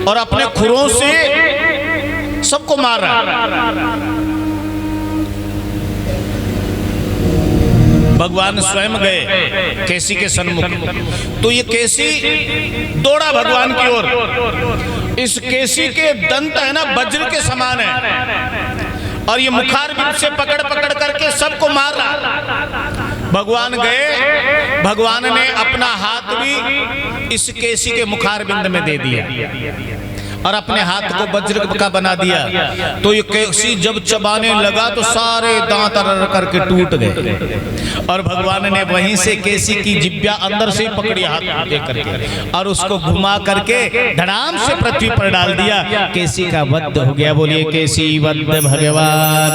और अपने खुरों से सबको मार रहा। भगवान स्वयं गए केसी के सन्मुख, तो ये केसी दौड़ा भगवान की ओर। इस केसी के दंत है ना वज्र के समान है और ये मुखार बीच से पकड़ पकड़ करके सबको मार रहा। भगवान गए, भगवान ने अपना हाथ भी इस केसी के मुखारबिंद में दे दिया और अपने हाथ को वज्र का बना दिया। तो ये केसी जब चबाने लगा तो सारे दांत अरर करके टूट गए और भगवान ने वहीं से केसी की जिब्या अंदर से पकड़ी हाथ दे करके और उसको घुमा करके धड़ाम से पृथ्वी पर डाल दिया। केसी का वध हो गया। बोलिए केसी वध भगवान।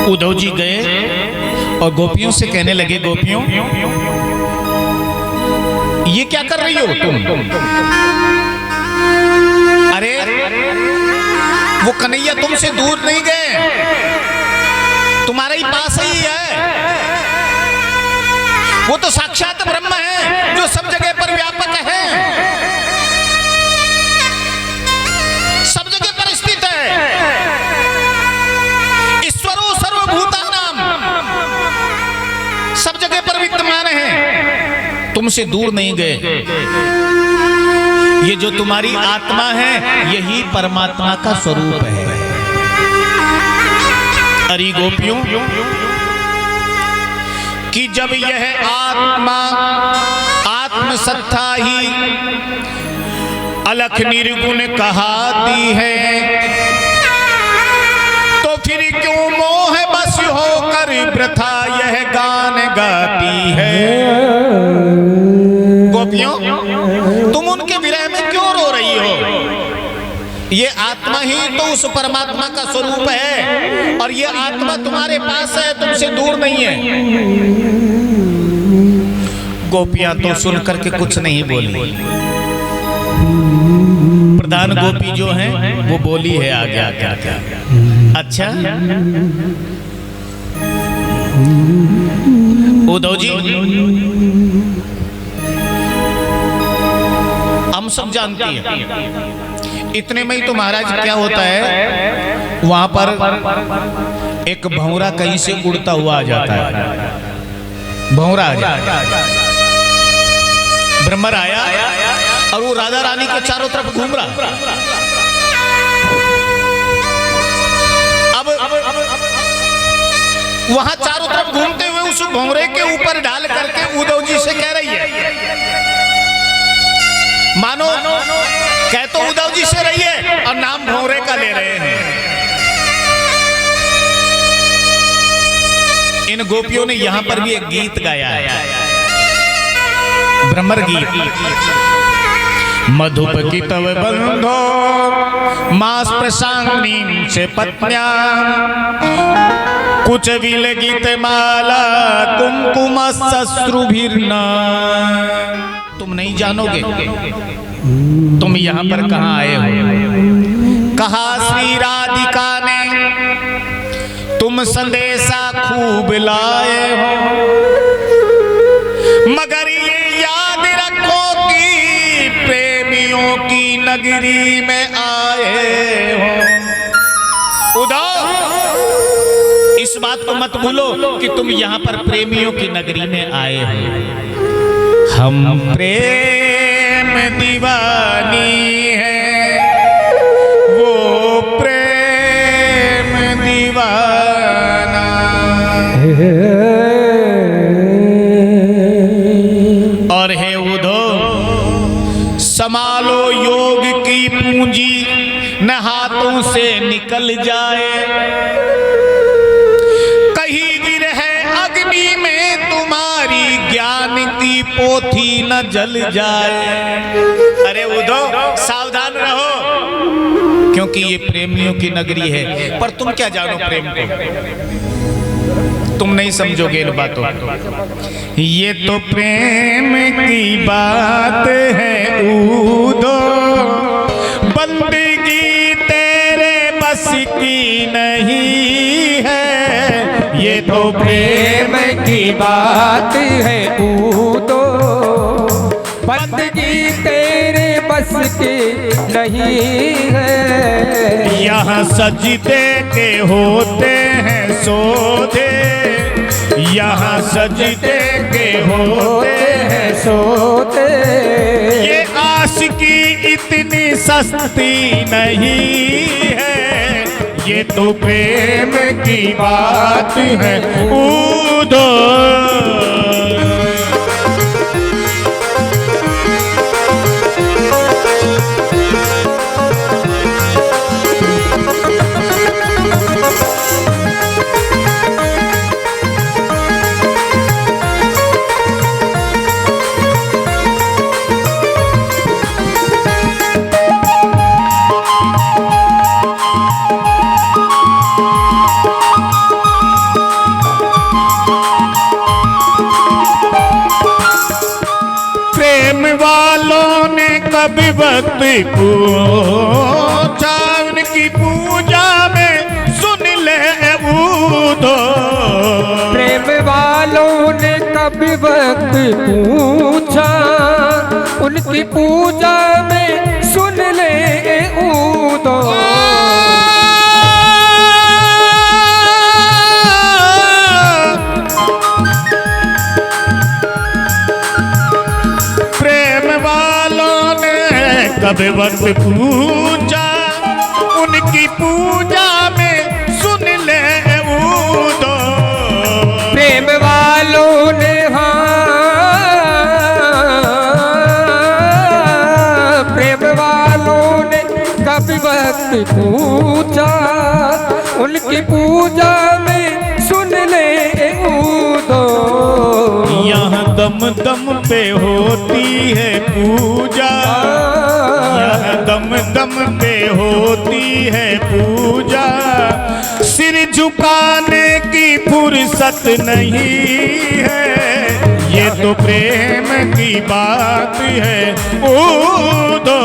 उद्धव जी गए और गोपियों से कहने लगे, गोपियों ये क्या कर रही हो तुम? अरे वो कन्हैया तुमसे दूर नहीं गए, तुम्हारे ही पास ही है। वो तो साक्षात ब्रह्म है जो सब जगह पर व्यापक है, सब जगह पर स्थित है। ईश्वरो सर्वभूतानां, सब जगह पर विद्यमान है, तुमसे दूर नहीं गए। ये जो तुम्हारी आत्मा है यही परमात्मा का स्वरूप है। अरे गोपियों कि जब यह आत्मा आत्मसत्ता ही अलख निर्गुण कहाती है, तो फिर क्यों मोह बस होकर वृथा यह गान गाती है। गोपियों तुम उनके विरह में क्यों रो रही हो? ये आत्मा ही तो उस परमात्मा का स्वरूप है और ये आत्मा तुम्हारे पास है, तुमसे दूर नहीं है। गोपियां तो सुन करके कुछ नहीं बोली। प्रधान गोपी जो है वो बोली है आगे आगे। अच्छा उद्धव जी हम सब जानते हैं, इतने में ही तो महाराज क्या होता है, वहां पर एक भंवरा कहीं से उड़ता हुआ आ जाता है। भंवरा आ जाता है, ब्रह्मर आया और वो राधा रानी के चारों तरफ घूम रहा। अब वहां चारों तरफ घूमते हुए उस भंवरे के ऊपर डाल करके उद्धव जी से कह रही है, मानो कह तो उद्धव जी से रही है और नाम भंवरे का ले रहे हैं। इन गोपियों ने यहां पर भी एक गीत गाया है, भ्रमर गीत। मधुप की तव बंधो मास प्रसांगिनी से पत्न्या, कुछ विल गीत माला कुमकुम सश्रुभिर्ना। तुम नहीं जानोगे तुम यहाँ पर कहाँ आए हो। कहा श्री राधिका ने तुम संदेशा खूब लाए हो, मगर ये याद रखो कि प्रेमियों की नगरी में आए हो। उद्धव इस बात को मत भूलो कि तुम यहाँ पर प्रेमियों की नगरी में आए हो। हम प्रेम दीवानी है, वो प्रेम दीवाना। और हे उद्धव संभालो योग की पूंजी न हाथों से निकल जाए, कहीं गिर है अग्नि में तुम्हारी ज्ञान की पोथी न जल जाए। अरे उद्धव सावधान रहो, क्योंकि ये प्रेमियों की नगरी है। पर तुम क्या जानो प्रेम को, तुम नहीं समझोगे इन बातों को। ये तो प्रेम की बात है उद्धव, बंदगी तेरे बस की नहीं है। ये तो प्रेम की बात है उद्धव, बंदगी तेरे बस की नहीं है। यहाँ सजदे के होते हैं सौदे, यहाँ सजदे के होते हैं सौदे। ये आशिकी इतनी सस्ती नहीं है, ये तो प्रेम की बात है उदो। कभी वक्त पूछा उनकी पूजा में सुन ले उदो। प्रेम वालों ने कभी वक्त पूछा उनकी पूजा में सुन ले उदो। कभी वक्त पूजा उनकी पूजा में सुन ले उदो। प्रेम वालों ने प्रेम वालों ने कभी वक्त पूछा उनकी पूजा में सुन ले उदो। यहाँ दम दम पे होती है पूजा, यहाँ दम दम पे होती है पूजा। सिर झुकाने की फुर्सत नहीं है, ये तो प्रेम की बात है उदो।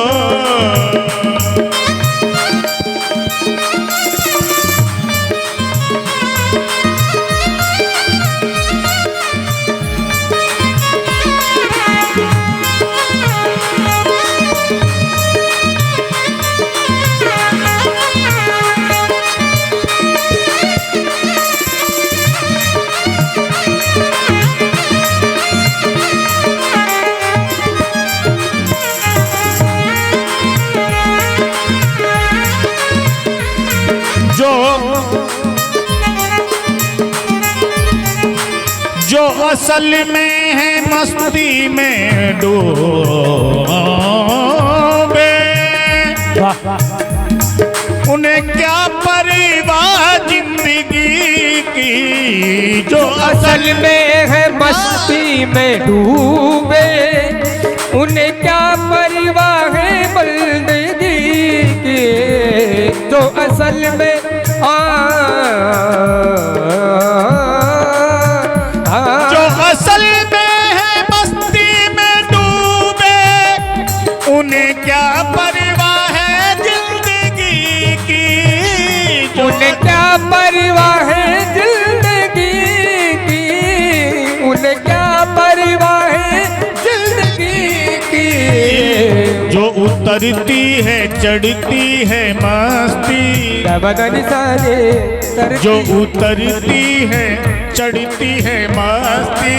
जो असल में है मस्ती में डूबे, उन्हें क्या परवाह जिंदगी की। जो असल में है मस्ती में डूबे उन्हें क्या परवाह है बंदगी की। जो असल में जो असल में है मस्ती में डूबे, उन्हें क्या परवाह है जिंदगी की। उन्हें क्या परवाह है जिंदगी की। उन्हें क्या परवाह है जिंदगी की। जो उतरती है चढ़ती है मस्ती, जो उतरती है चढ़ती है मस्ती,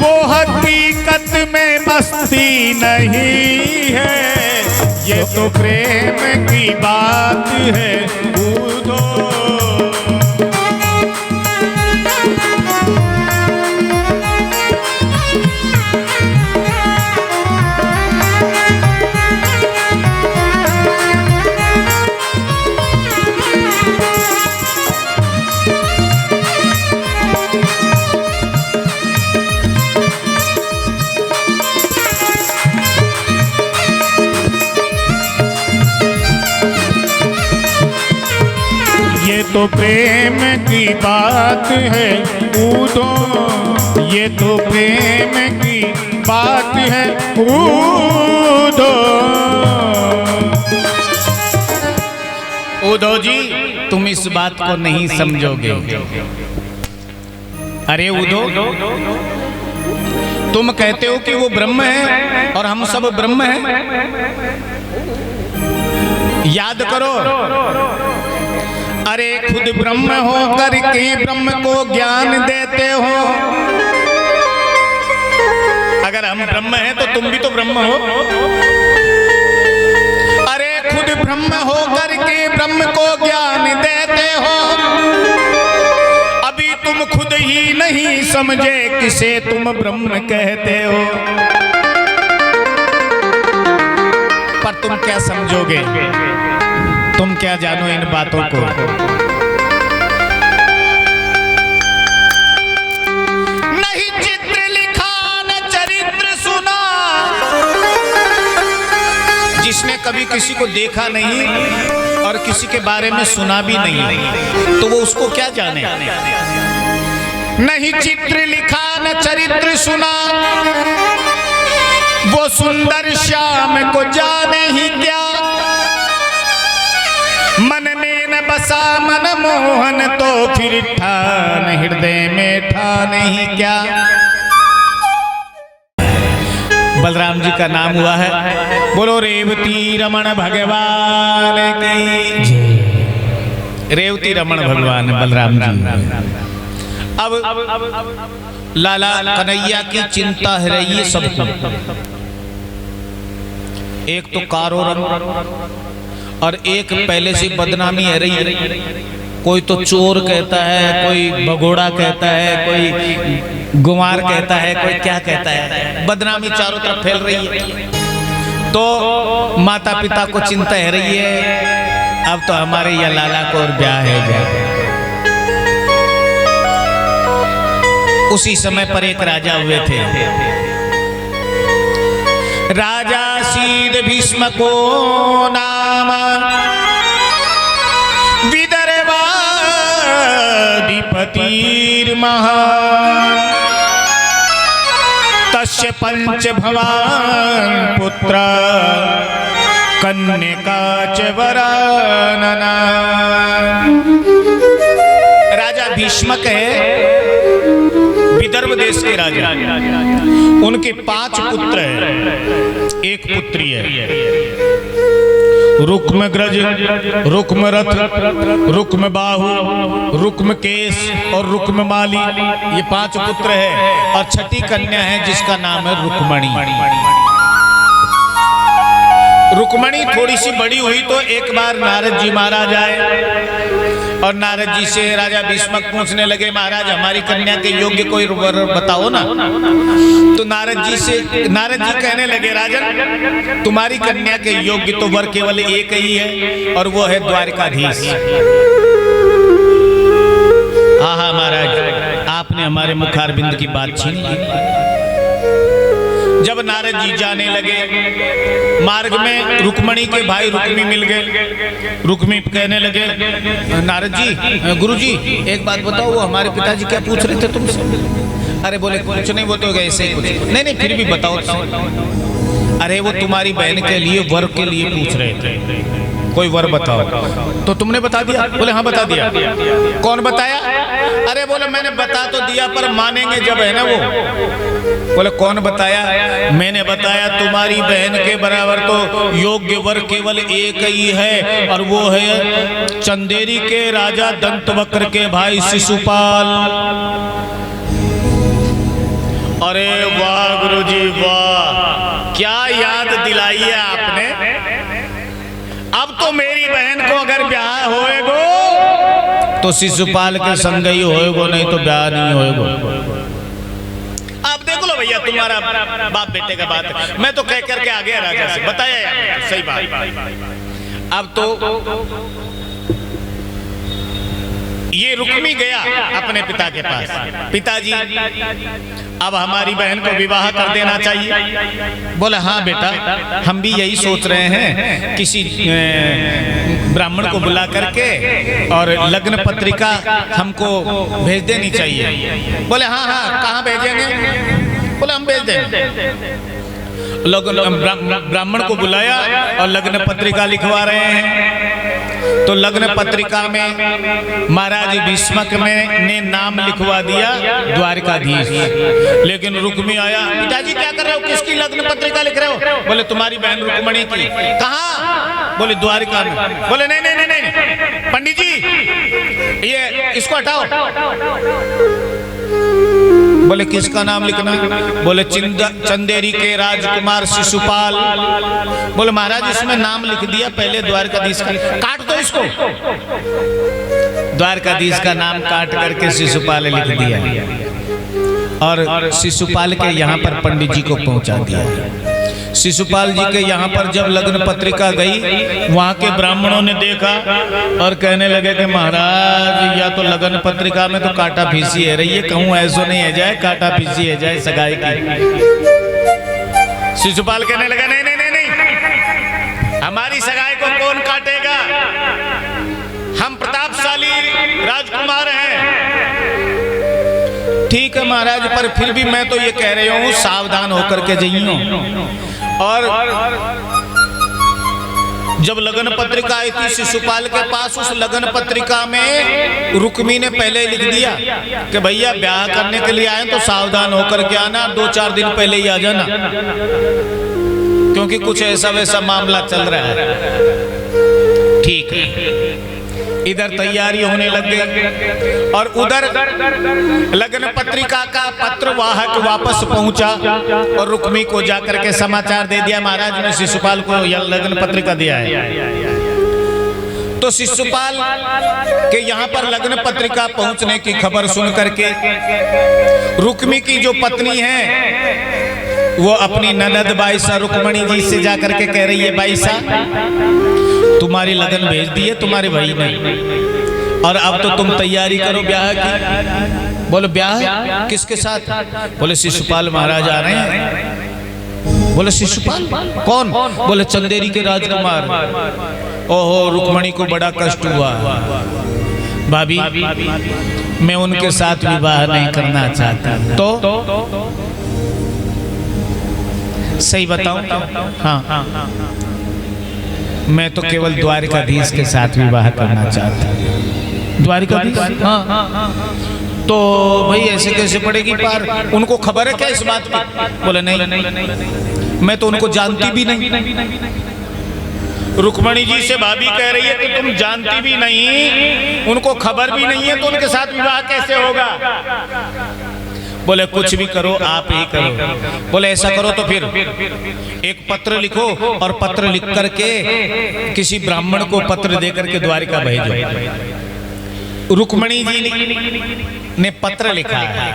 वो हकीकत में मस्ती नहीं है, ये तो प्रेम की बात है उदो। तो प्रेम की बात है उदो, ये तो प्रेम की बात है उदो। उदो जी तुम इस बात को नहीं समझोगे। अरे उदो, तुम कहते हो कि वो ब्रह्म है और हम सब ब्रह्म हैं। याद करो, अरे खुद ब्रह्म हो करके ब्रह्म को ज्ञान देते हो। अगर हम ब्रह्म हैं तो तुम भी तो ब्रह्म हो। अरे खुद ब्रह्म होकर के ब्रह्म को ज्ञान देते हो, अभी तुम खुद ही नहीं समझे किसे तुम ब्रह्म कहते हो। पर तुम क्या समझोगे, तुम क्या जानो इन बातों को। नहीं चित्र लिखा न चरित्र सुना, जिसने कभी किसी को देखा नहीं और किसी के बारे में सुना भी नहीं, तो वो उसको क्या जाने। नहीं चित्र लिखा न चरित्र सुना, वो सुंदर श्याम को जाने ही क्या। मन में न बसा मन मोहन, तो फिर ठान हृदय में ठान ही क्या। बलराम जी का नाम हुआ है, बोलो रेवती रमण भगवान की। रेवती रमण भगवान बलराम जी। अब लाला कन्हैया की चिंता है रही है सबको। एक तो कारो रंग और एक पहले से बदनामी है रही है। कोई तो चोर कहता है, कोई भगोड़ा कहता है, कोई गुमार कहता है, कोई क्या कहता है। बदनामी चारों तरफ फैल रही है। तो माता पिता को चिंता है रही है, अब तो हमारे या लाला को और ब्याह है जाए। उसी समय पर एक राजा हुए थे, राजा शीद भीष्म को नाम, विदर्भाधिपतिर् महान्, तस्य पंच भवान् पुत्र कन्यका च वरानना। राजा भीष्मक है, विदर्भ देश के राजा। उनके 5 पुत्र हैं, एक पुत्री है। रुक्मग्रज, रुक्मरथ, रुक्मबाहु, रुक्मकेश और रुक्ममाली, ये 5 पुत्र है। और छठी कन्या है जिसका नाम है रुक्मणी। रुक्मणी थोड़ी सी बड़ी हुई तो एक बार नारद जी महाराज आए और नारद जी से राजा भीष्मक पूछने लगे, महाराज हमारी कन्या के योग्य कोई वर बताओ ना। तो नारद जी कहने लगे, राजन तुम्हारी कन्या के योग्य तो वर केवल एक ही है और वो है द्वारकाधीश। हाँ हाँ महाराज, आपने हमारे मुखारबिंद की बात छीन ली। जब नारद जी जाने लगे, मार्ग में रुक्मणी के भाई रुक्मी मिल गए। रुक्मी कहने लगे, नारद जी, गुरु जी एक बात बताओ, वो हमारे पिताजी क्या पूछ रहे थे तुमसे। अरे बोले कुछ नहीं, वो तो ऐसे ही कुछ नहीं, फिर भी बताओ। अरे वो तुम्हारी बहन के लिए वर के लिए पूछ रहे थे, कोई वर बताओ। तो तुमने बता दिया? बोले हाँ बता दिया। कौन बताया? अरे बोले मैंने बता तो दिया पर मानेंगे जब है ना वो। बोले कौन बताया? मैंने बताया तुम्हारी बहन के बराबर तो योग्य वर केवल एक ही है और वो है चंदेरी के राजा दंतवक्र के भाई शिशुपाल। अरे वाह गुरुजी वाह, क्या याद दिलाई है आपने। अब तो मेरी बहन को अगर ब्याह होएगो तो शिशुपाल के संग ही होएगो, नहीं तो ब्याह नहीं होएगो। अब देख लो भैया, तुम्हारा बाप बेटे का बात है। मैं तो कह करके आ गया राजा से, बताया यार सही बात। अब तो ये रुक्मी गया अपने पिता के पास, पिताजी अब हमारी बहन को विवाह कर देना चाहिए। बोले हाँ बेटा, हम भी यही सोच रहे हैं, किसी ब्राह्मण को बुला करके और लग्न पत्रिका हमको भेज देनी चाहिए। बोले हाँ हाँ, कहाँ भेजेंगे? बोले हम भेज देंगे। ब्राह्मण को बुलाया और लग्न पत्रिका लिखवा रहे हैं। तो लग्न पत्रिका में महाराज भीष्मक ने नाम लिखवा दिया द्वारकाधीश। लेकिन रुक्मी आया, पिताजी क्या कर रहे हो, किसकी लग्न पत्रिका लिख रहे हो? बोले तुम्हारी बहन रुक्मणी की। कहाँ? बोले द्वारका में। बोले नहीं नहीं नहीं नहीं पंडित जी, ये इसको हटाओ। बोले किसका नाम लिखना? बोले चंदेरी के राजकुमार शिशुपाल। बोले महाराज इसमें नाम लिख दिया पहले द्वारकाधीश का, काट दो इसको। द्वारकाधीश का नाम काट करके शिशुपाल लिख दिया और शिशुपाल के यहाँ पर पंडित जी को पहुंचा दिया। शिशुपाल जी के यहाँ पर जब लग्न पत्रिका गई, वहाँ के ब्राह्मणों ने देखा और कहने लगे कि महाराज या तो लग्न पत्रिका में तो काटा फीसी है रही है, कहूँ ऐसो नहीं है जाए, काटा फीसी है जाए सगाई की। शिशुपाल कहने लगा नहीं नहीं नहीं नहीं, हमारी सगाई को कौन काटेगा, हम प्रतापशाली राजकुमार हैं। ठीक है महाराज, पर फिर भी मैं तो ये कह रही हूँ सावधान होकर के जाइयो। और जब लगन पत्रिका आई थी शिशुपाल के पास, उस लगन पत्रिका में रुक्मी ने पहले लिख दिया कि भैया ब्याह करने के लिए आए तो सावधान होकर के आना, 2-4 दिन पहले ही आ जाना, क्योंकि कुछ ऐसा वैसा मामला चल रहा है। ठीक है, इधर तैयारी होने लग गई और उधर लगन पत्रिका का पत्र वाहक वापस पहुंचा और रुक्मी को जाकर के समाचार दे दिया महाराज ने शिशुपाल को यह लगन पत्रिका दिया है। तो शिशुपाल के यहाँ पर लगन पत्रिका पहुंचने की खबर सुन करके रुक्मी की जो पत्नी है वो अपनी ननद बाईसा रुक्मणी जी से जाकर के कह रही है, बाईसा तुम्हारी लगन भेज दी है तुम्हारे भाई ने और अब तो तुम तैयारी करो ब्याह की। बोले ब्याह किसके साथ? बोले शिशुपाल महाराज आ रहे हैं। बोले शिशुपाल कौन? बोले चंदेरी के राजकुमार। ओहो, रुक्मणी को बड़ा कष्ट हुआ। भाभी मैं उनके साथ विवाह नहीं करना चाहता। तो सही बताऊं? हाँ, मैं तो केवल द्वारकाधीश के साथ विवाह करना चाहता। द्वारकाधीश? हाँ। तो भाई ऐसे कैसे पड़ेगी पार? उनको खबर है क्या इस बात की? बोले नहीं, मैं तो उनको जानती भी नहीं। रुक्मणी जी से भाभी कह रही है कि तुम जानती भी नहीं, उनको खबर भी नहीं है, तो उनके साथ विवाह कैसे होगा? बोले कुछ भी करो, आप ही करो। बोले ऐसा करो तो फिर एक पत्र लिखो और पत्र लिख करके किसी ब्राह्मण को पत्र दे करके द्वारिका भेजो। रुक्मणी जी ने पत्र लिखा है,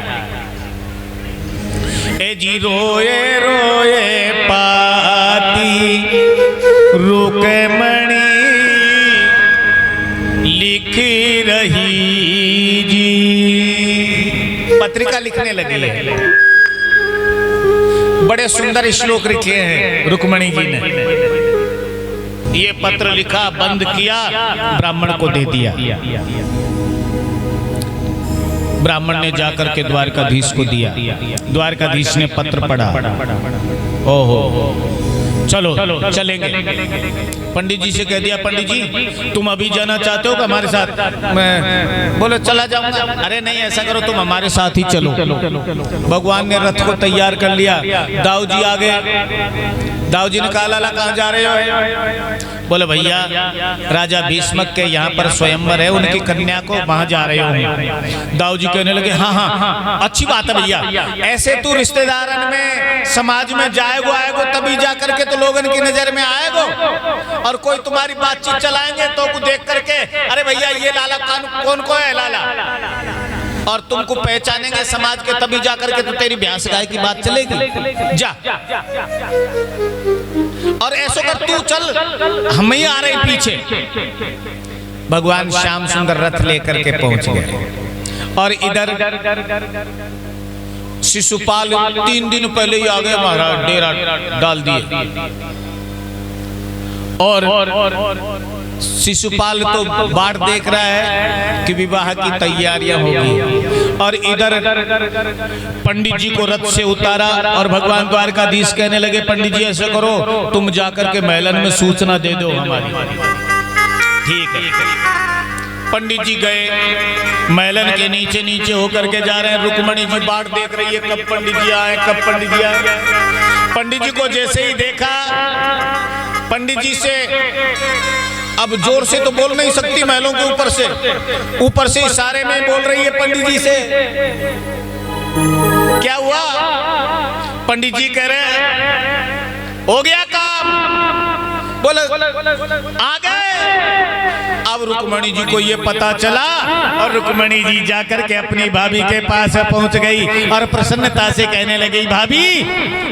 ए जी रोए रोए पाती रुक्मणी लिख रही जी। पत्रिका लिखने लगी है, बड़े सुंदर श्लोक लिखे हैं रुक्मणी जी ने। ये पत्र लिखा, बंद किया, ब्राह्मण को दे दिया। ब्राह्मण ने जाकर के द्वारकाधीश को दिया। द्वारकाधीश ने पत्र पढ़ा। ओहो, चलो चलेंगे। पंडित जी से कह दिया, पंडित जी तुम अभी जाना चाहते हो हमारे साथ? मैं बोले चला जाऊंगा। अरे नहीं, ऐसा करो तुम हमारे साथ ही चलो। भगवान ने रथ को तैयार कर लिया। दाऊ जी आ गए। दाऊ जी ने कहा, लाला कहाँ जा रहे हो? बोले भैया राजा भीष्मक के यहाँ पर स्वयंवर है, उनकी कन्या को वहां जा रहे हो। दाऊ जी कहने लगे, हाँ अच्छी बात है भैया, ऐसे तू रिश्तेदारन में समाज में जाएगो आएगो तभी जा करके तो लोगन की नजर में आएगो, और कोई तुम्हारी बातचीत चलाएंगे तो देख करके अरे भैया ये लाला कौन को है लाला, और तुमको पहचानेंगे समाज के तभी जा करके तो तेरी ब्याह सगाई की बात चलेगी। जा और ऐसा कर, तू चल, हम ही आ रहे पीछे। भगवान श्याम सुंदर रथ लेकर के पहुंच गए और इधर शिशुपाल 3 दिन पहले ही आ गए महाराज, डेरा डाल दिए। और शिशुपाल तो बाट देख रहा है कि विवाह की तैयारियां होगी, और इधर पंडित जी को रथ से उतारा और भगवान द्वारकाधीश कहने लगे, पंडित जी ऐसा करो तुम जाकर के महलन में सूचना दे दो हमारी। ठीक है। पंडित जी गए, महलन के नीचे नीचे होकर के जा रहे हैं। रुक्मणी जी बाट देख रही है कब पंडित जी आए, कब पंडित जी आए। पंडित जी को जैसे ही देखा, पंडित जी से अब जोर से तो बोल नहीं सकती महलों के ऊपर से इशारे में बोल रही है पंडित जी से। क्या हुआ? पंडित जी कह रहे हो गया काम, बोले आ गए। अब रुक्मणी जी को ये पता चला और रुक्मणी जी जाकर के अपनी भाभी के पास पहुंच गई और प्रसन्नता से कहने लगी, भाभी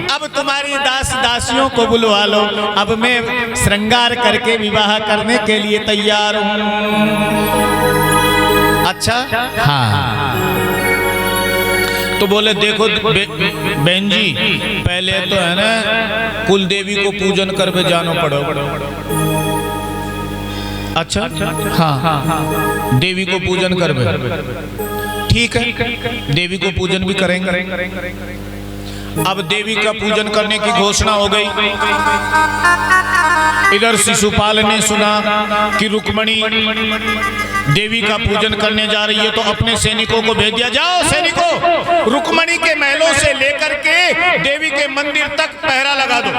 अब तुम्हारी दास दासियों को बुलवा लो, अब मैं श्रृंगार करके विवाह करने के लिए तैयार हूं। अच्छा हाँ। तो बोले देखो बहन जी, पहले तो है ना कुल देवी को पूजन करके जानो पड़ो। अच्छा हाँ, देवी को पूजन करवे, ठीक है, देवी को पूजन भी करेंगे। अब देवी का पूजन करने की घोषणा हो गई। इधर शिशुपाल ने सुना कि रुक्मणी देवी का पूजन करने जा रही है, तो अपने सैनिकों को भेज दिया, जाओ सैनिकों रुक्मणी के महलों से लेकर के देवी के मंदिर तक पहरा लगा दो।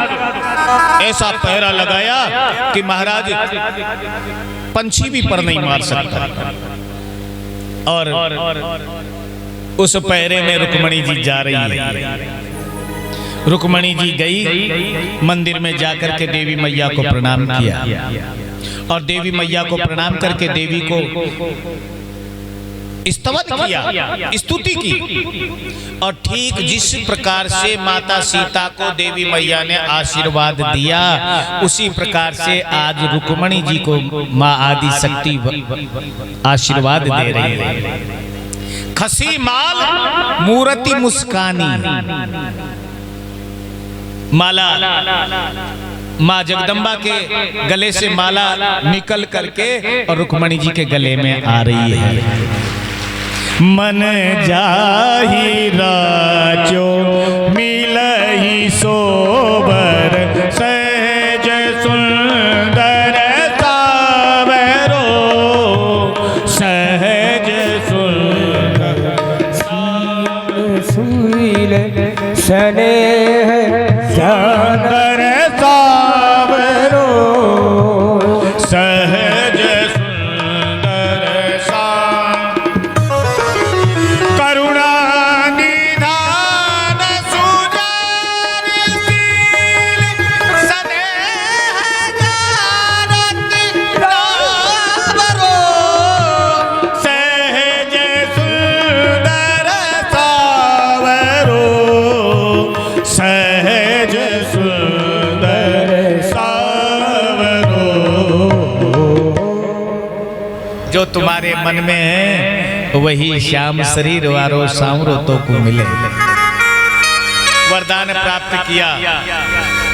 ऐसा पहरा लगाया कि महाराज पंछी भी पर नहीं मार सकता। और उस पहरे में रुक्मणी जी जा रही है। रुक्मणी जी गई, मंदिर में जाकर के देवी मैया को प्रणाम किया और देवी मैया को प्रणाम करके देवी को स्तवत किया, स्तुति की। और ठीक जिस प्रकार से माता सीता को देवी मैया ने आशीर्वाद दिया, उसी प्रकार से आज रुक्मणी जी को माँ आदि शक्ति आशीर्वाद दे रही है। खसी माल मूर्ति मुस्कानी, माला माँ जगदम्बा के गले से माला निकल करके और रुक्मणी जी के गले में आ रही है। मन जाहि राजो मिलहि सोबर, सहज सुंदर सावरो, सहज सुंदर सुशील स्नेह सुंदर सावरो, सहज सुंदर सा, करुणा निधान सुजारशील, स्नेह जानत सावरो, सहज सुंदर सावरो, सहज सुंदर सावरो। जो तुम्हारे मन में है वही श्याम शरीर वारो सांवरो तो को मिले। वरदान प्राप्त किया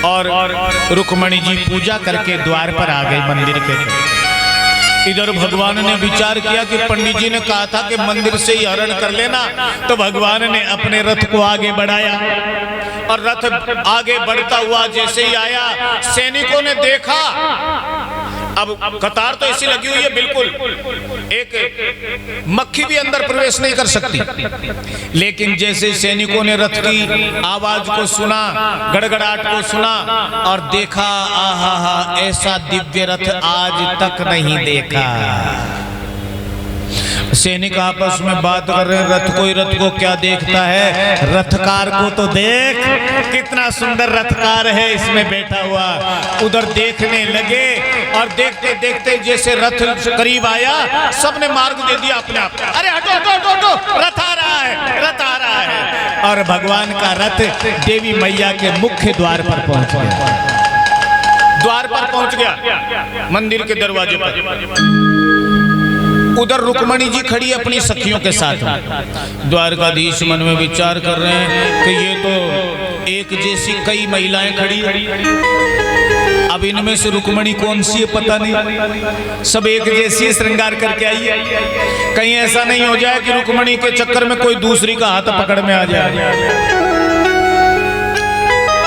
और रुक्मणी जी पूजा करके द्वार पर आ गई मंदिर के। इधर भगवान ने विचार किया कि पंडित जी ने कहा था कि मंदिर से ही हरण कर लेना, तो भगवान ने अपने रथ को आगे बढ़ाया और रथ आगे बढ़ता हुआ जैसे ही आया, सैनिकों ने देखा। अब कतार तो ऐसी लगी हुई है, बिल्कुल एक मक्खी भी अंदर प्रवेश नहीं कर सकती। लेकिन जैसे सैनिकों ने रथ की आवाज को सुना, गड़गड़ाहट को सुना और देखा, आहा हा, ऐसा दिव्य रथ आज तक नहीं देखा। सैनिक आपस में बात कर रहे हैं, रथ को क्या देखता है, रथकार को तो देख, कितना सुंदर रथकार है इसमें बैठा हुआ। उधर देखने लगे और देखते देखते जैसे रथ करीब आया, सबने मार्ग दे दिया अपने आप। अरे हटो हटो हटो हटो, रथ आ रहा है, रथ आ रहा है। और भगवान का रथ देवी मैया के मुख्य द्वार पर पहुंच गया। द्वार पर पहुंच गया, मंदिर के दरवाजे पर। उधर रुक्मणी जी खड़ी अपनी सखियों के साथ। द्वारकाधीश मन में विचार कर रहे हैं कि ये तो एक जैसी कई महिलाएं खड़ी, अब इनमें से रुक्मणी कौन सी है पता नहीं, सब एक जैसी श्रृंगार करके आई है। कहीं ऐसा नहीं हो जाए कि रुक्मणी के चक्कर में कोई दूसरी का हाथ पकड़ में आ जाए।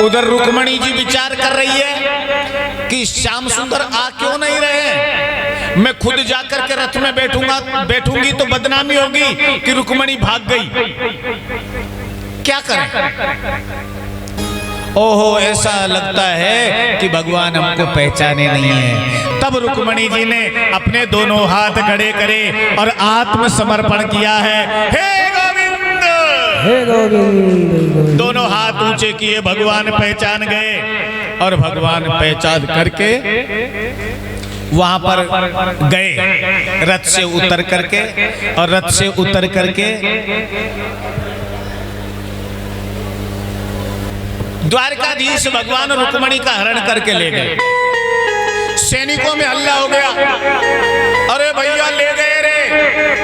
उधर रुक्मणी जी विचार कर रही है कि श्याम सुंदर आ क्यों नहीं रहे, मैं खुद जाकर के रथ में बैठूंगी तो बदनामी होगी कि रुक्मणी भाग गई, क्या करें। ओहो, ऐसा लगता है कि भगवान हमको पहचाने नहीं है। तब रुक्मणी जी ने अपने दोनों हाथ खड़े करे और आत्मसमर्पण किया है। हे गोविंद, हे गोविंद। दोनों हाथ ऊंचे किए, भगवान पहचान गए और भगवान पहचान करके वहां पर गए रथ से उतर करके, और रथ से उतर करके द्वारकाधीश भगवान रुक्मणी का हरण करके ले गए। सैनिकों में हल्ला हो गया, अरे भैया ले गए रे,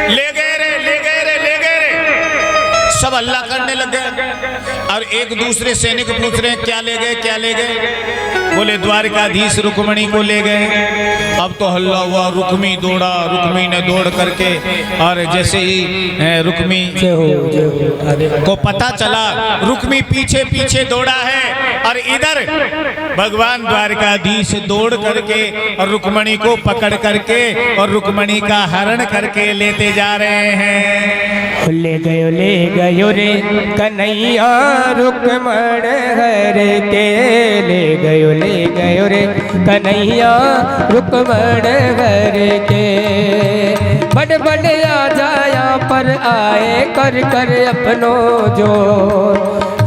ले गए रे, ले गए रे, ले गए रे। सब हल्ला करने लगे और एक दूसरे सैनिक पूछ रहे हैं क्या ले गए, क्या ले गए। बोले द्वारकाधीश रुक्मणी को ले गए। अब तो हल्ला हुआ, रुक्मी दौड़ा, रुक्मी ने दौड़ करके, और जैसे ही रुक्मी को पता चला, रुक्मी पीछे पीछे दौड़ा है और इधर भगवान द्वारकाधीश दौड़ करके और रुक्मणी को पकड़ करके और रुक्मणी का हरण करके लेते जा रहे हैं। ले गयो रे कन्हैया रुक्मण हर के, ले गयो रे कन्हैया रुक्मण हर के। बड़ बड़ आ जाया पर आए कर कर अपनो जोर,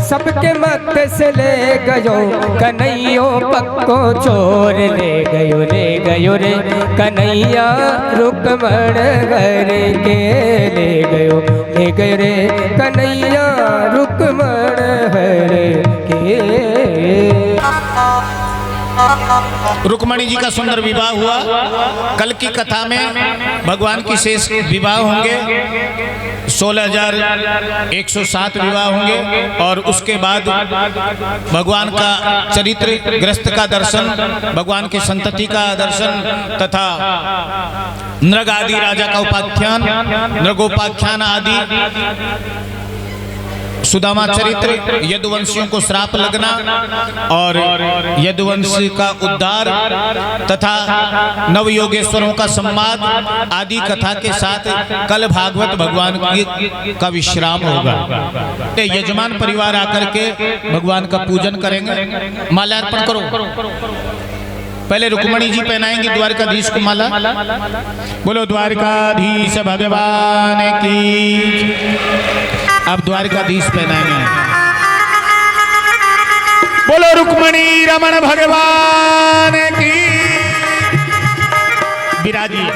सबके मत से ले गयो कन्हैया पक्को चोर। ले गयो रे कन्हैया रुक्मण हर के, ले गयो रे कन्हैया रुक्मण हर के। रुक्मणी जी का सुंदर विवाह हुआ। कल की कथा में भगवान की शेष विवाह होंगे, 16,107 विवाह होंगे, और उसके बाद भगवान का चरित्र ग्रस्त का दर्शन, भगवान की संतति का दर्शन तथा नृग आदि राजा का उपाख्यान, नृगोपाख्यान आदि, सुदामा चरित्र, यदुवंशियों को श्राप लगना और यदुवंश का उद्धार तथा नवयोगेश्वरों का संवाद आदि कथा के साथ कल भागवत भगवान का विश्राम होगा। तो यजमान परिवार आकर के भगवान का पूजन करेंगे। माल्यार्पण करो। पहले रुक्मणी जी पहनाएंगे द्वारकाधीश को माला। बोलो द्वारकाधीश भगवान की। अब द्वारकाधीश पहनाएंगे। बोलो रुक्मणी रमण भगवान की। विराजी।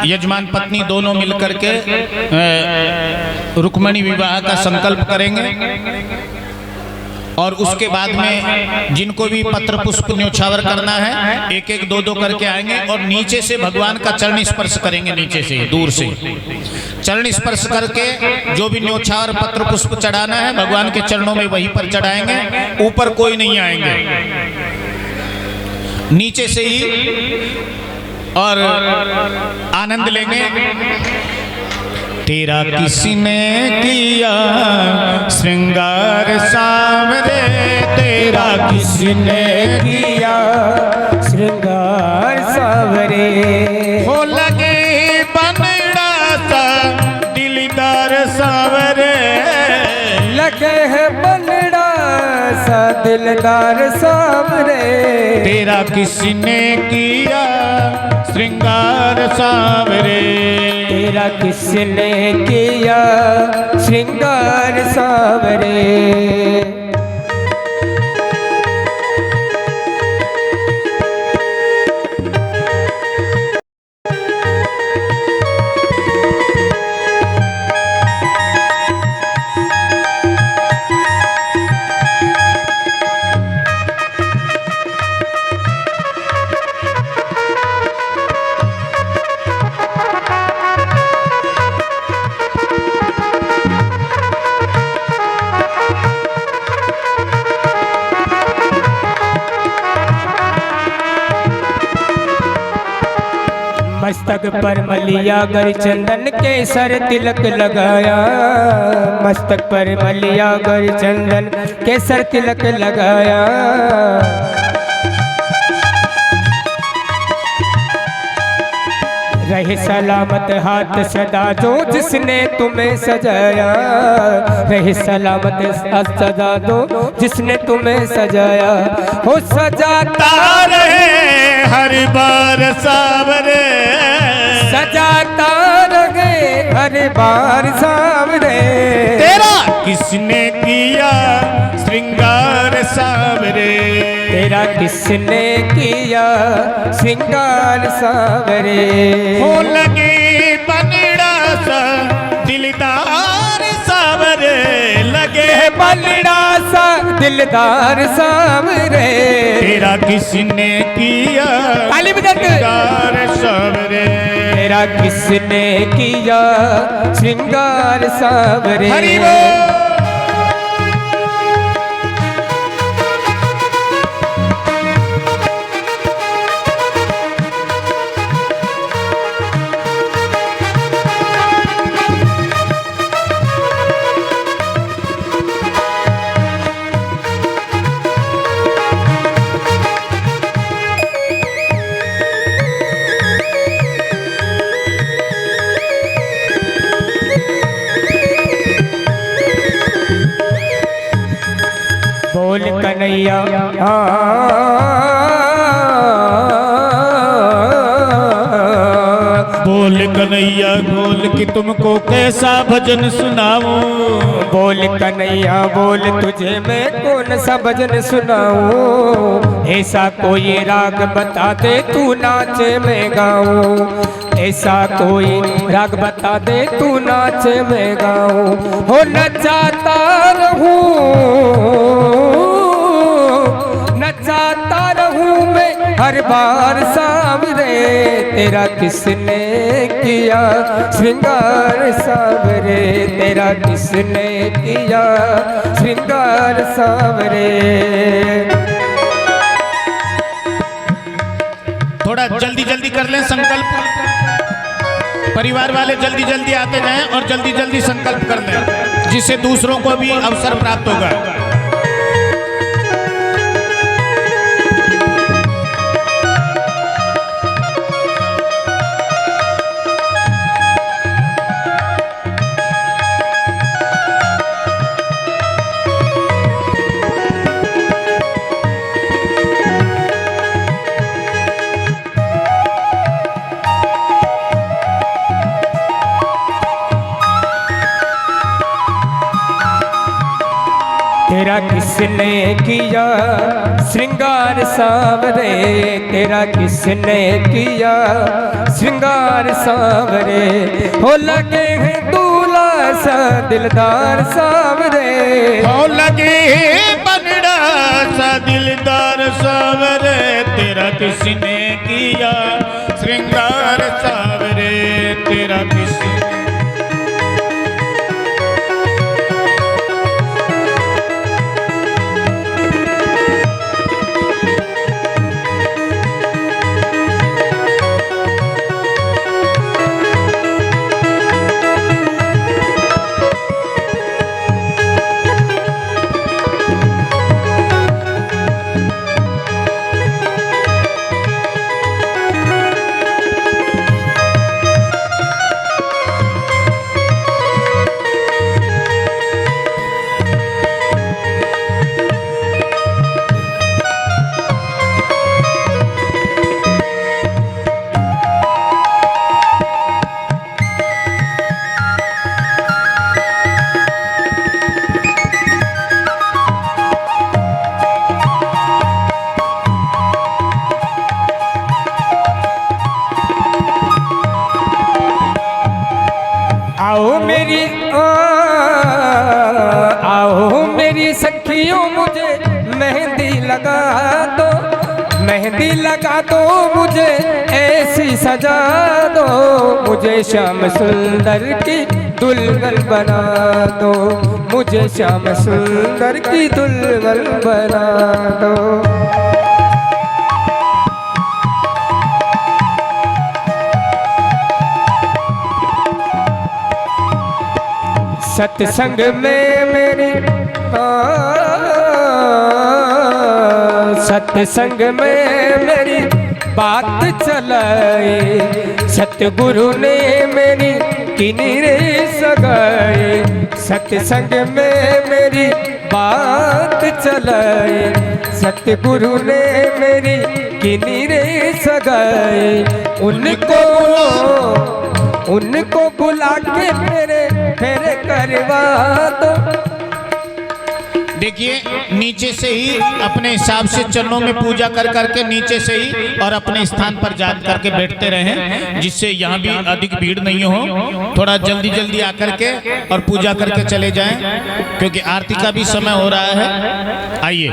यजमान पत्नी दोनों मिलकर के रुक्मणी विवाह का संकल्प करेंगे, और उसके बाद में जिनको भी पत्र पुष्प न्योछावर करना है एक एक दो दो करके आएंगे और नीचे से भगवान का चरण स्पर्श करेंगे। नीचे से दूर से चरण स्पर्श करके जो भी न्योछावर पत्र पुष्प चढ़ाना है भगवान के चरणों में वहीं पर चढ़ाएंगे। ऊपर कोई नहीं आएंगे, नीचे से ही और आनंद लेंगे। तेरा किसने किया श्रृंगार सांवरे, तेरा किसने किया श्रृंगार सांवरे। हो लगे बनड़ा सा दिलदार सांवरे, लगे है बनड़ा सा दिलदार सांवरे। तेरा किसने किया श्रृंगार सांवरे, तेरा किसने किया श्रृंगार सांवरे। मस्तक पर मलिया गर चंदन केसर तिलक लगाया, मस्तक पर मलिया गर चंदन केसर तिलक लगाया। रहे सलामत हाथ सदा जो जिसने तुम्हें सजाया, रहे सलामत हाथ सदा दो जिसने तुम्हें सजाया। हो सजाता रहे हर बार सावरे, सजाता रहे हर बार सावरे। तेरा किसने किया श्रृंगार सावरे, तेरा किसने किया श्रृंगार सावरे। हो लगे बनड़ा सा दिलदार सावरे, लगे बनड़ा सा दिलदार सावरे। तेरा किसने किया ताली बजा के। श्रृंगार सावरे, तेरा किसने किया श्रृंगार सावरे। हरि बोल। बोल कन्हैया बोल कन्हैया बोल कि तुमको कैसा भजन सुनाऊं, बोल कन्हैया बोल तुझे मैं कौन सा भजन सुनाऊं। ऐसा कोई राग बता दे तू नाचे मैं गाऊं, ऐसा कोई राग बता दे तू नाचे मैं गाऊं। हो नचाता रहूं, नचाता रहूं मैं हर बार सावरे। तेरा किसने किया श्रृंगार सावरे, तेरा किसने किया श्रृंगार सावरे। थोड़ा जल्दी जल्दी कर लें संकल्प, परिवार वाले जल्दी जल्दी आते जाएं और जल्दी जल्दी संकल्प कर लें, जिससे दूसरों को भी अवसर प्राप्त होगा। तेरा किसने किया श्रृंगार सावरे, तेरा किसने किया श्रृंगार सावरे। हो लगे हैं दूल्हा सा दिलदार सावरे, हो लगे बनड़ा सा दिलदार सावरे। तेरा किसने किया श्रृंगार सावरे, तेरा किसने। आओ मेरी सखियों मुझे मेहंदी लगा दो, मेहंदी लगा दो मुझे ऐसी सजा दो। मुझे श्याम सुंदर की दुल्हन बना दो, मुझे श्याम सुंदर की दुल्हन बना दो। सत्संग में मेरी सत्संग में मेरी बात चलाई, सतगुरु ने मेरी किनी रे सगाई। सत्संग में मेरी बात चलाई, सतगुरु ने मेरी किनी रे सगाई। उनको बुला के मेरे करवा दो। देखिए नीचे से ही अपने हिसाब से चरणों में पूजा कर करके नीचे से ही और अपने स्थान पर जा करके बैठते रहें, जिससे यहाँ भी अधिक भीड़ नहीं हो। थोड़ा जल्दी जल्दी आकर के और पूजा करके चले जाएं, क्योंकि आरती का भी समय हो रहा है। आइए।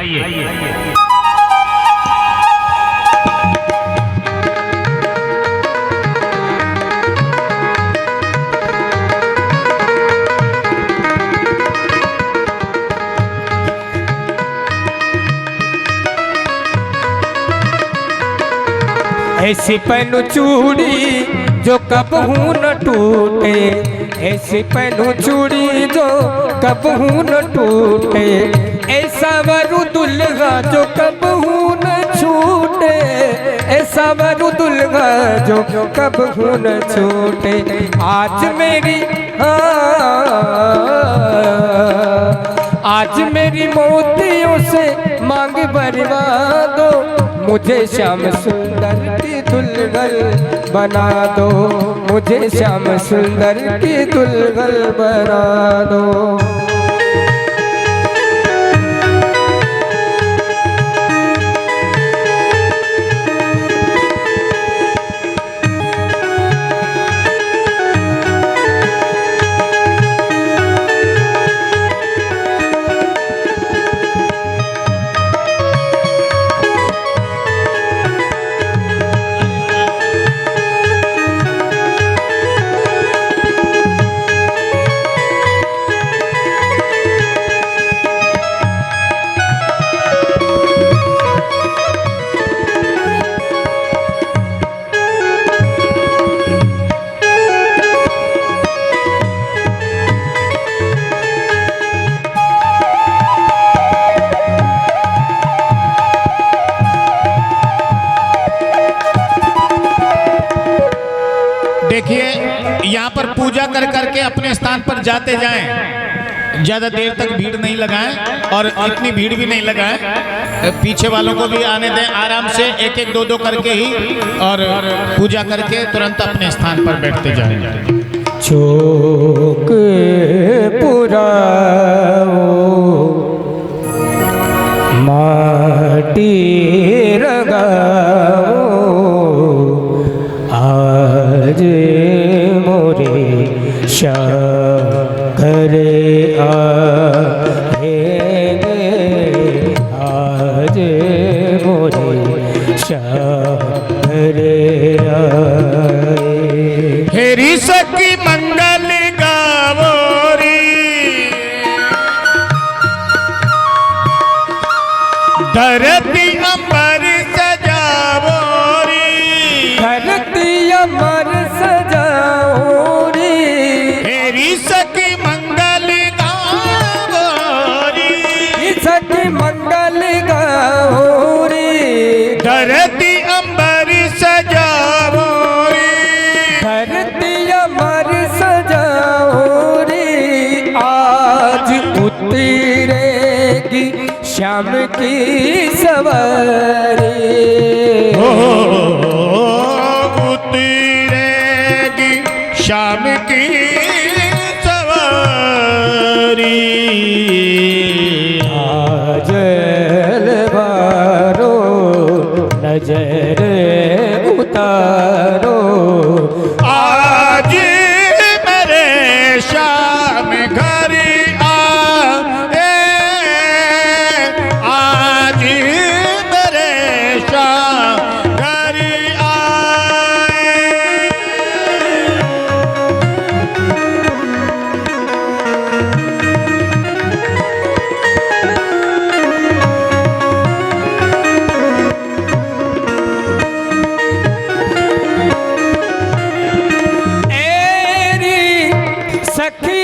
ऐसी पहनू चूड़ी जो कबहू न टूटे, ऐसी पहनू चूड़ी जो कबहू न टूटे। ऐसा वरु दुल्हा जो कबहू न छूटे, ऐसा वरु दुल्हा जो कबहू न छूटे। आज मेरी मोतियों से मांग भरवा दो। मुझे श्याम सुंदर की दुल्हन बना दो, मुझे श्याम सुंदर की दुल्हन बना दो। देखिए यहाँ पर पूजा कर करके अपने स्थान पर जाते जाएं, ज्यादा देर तक भीड़ नहीं लगाएं और इतनी भीड़ भी नहीं लगाएं। पीछे वालों को भी आने दें, आराम से एक एक दो दो करके ही और पूजा करके तुरंत अपने स्थान पर बैठते जाएं। चौक पुराओ माटी रगाओ, आज मोरे शंकरे आएंगे, आज मोरे शंकरे आए। हेरी सखी मंगल गावोरी, धरती अमर सजावोरी, धरती अमर सजाओरी। हेरी सखी मंगल गावोरी, सखी मंगल गाओरी, धरती अम्बर सजावोरी, धरती अमर सजाओरी। आज उतरेगी श्याम की सवारी, उतरेगी शाम की सवारी। आज बारो नजर उतारो, आज मेरे शाम घर आए, आज मेरे शाम घर आए। सखी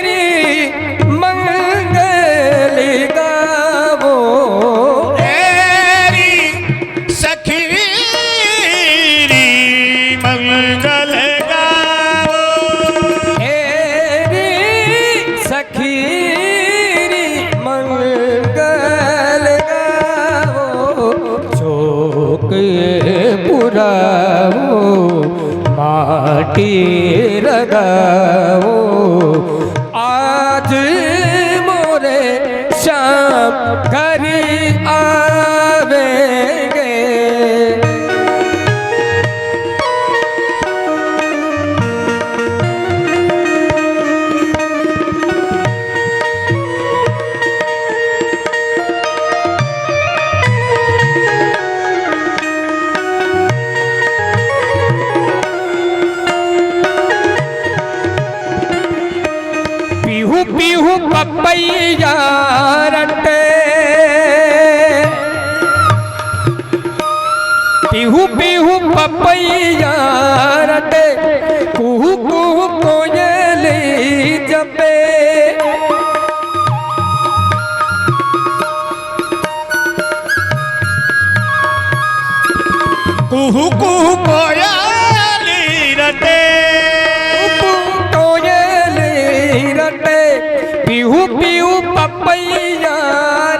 रे की लगाओ आज मोरे शाम घर आवेंगे। पीहू पीहू पपैया रटे, पीहू पीहू पपैया रटे, कुहू कुहू कोयली जपे। कुहू कुहू कोयली रटे, पीहू पीहू पपैया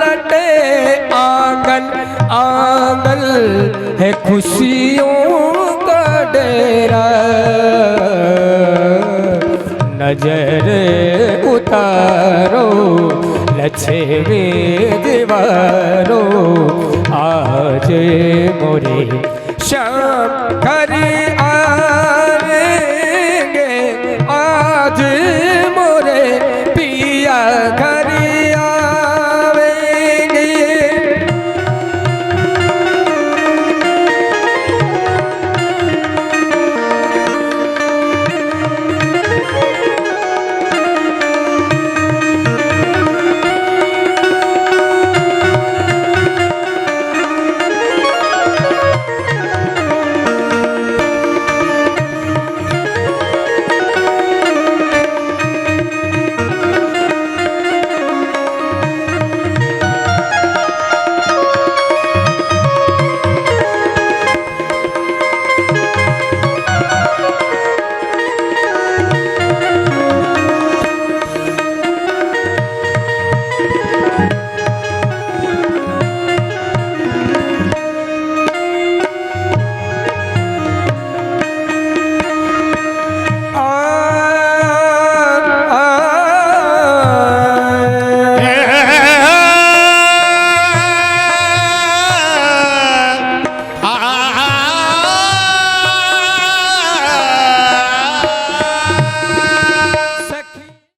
रटे, आंगन आंगन है खुशियों का डेरा। नजर उतारो लक्ष्मी दीवारो आज मोरे शाम घर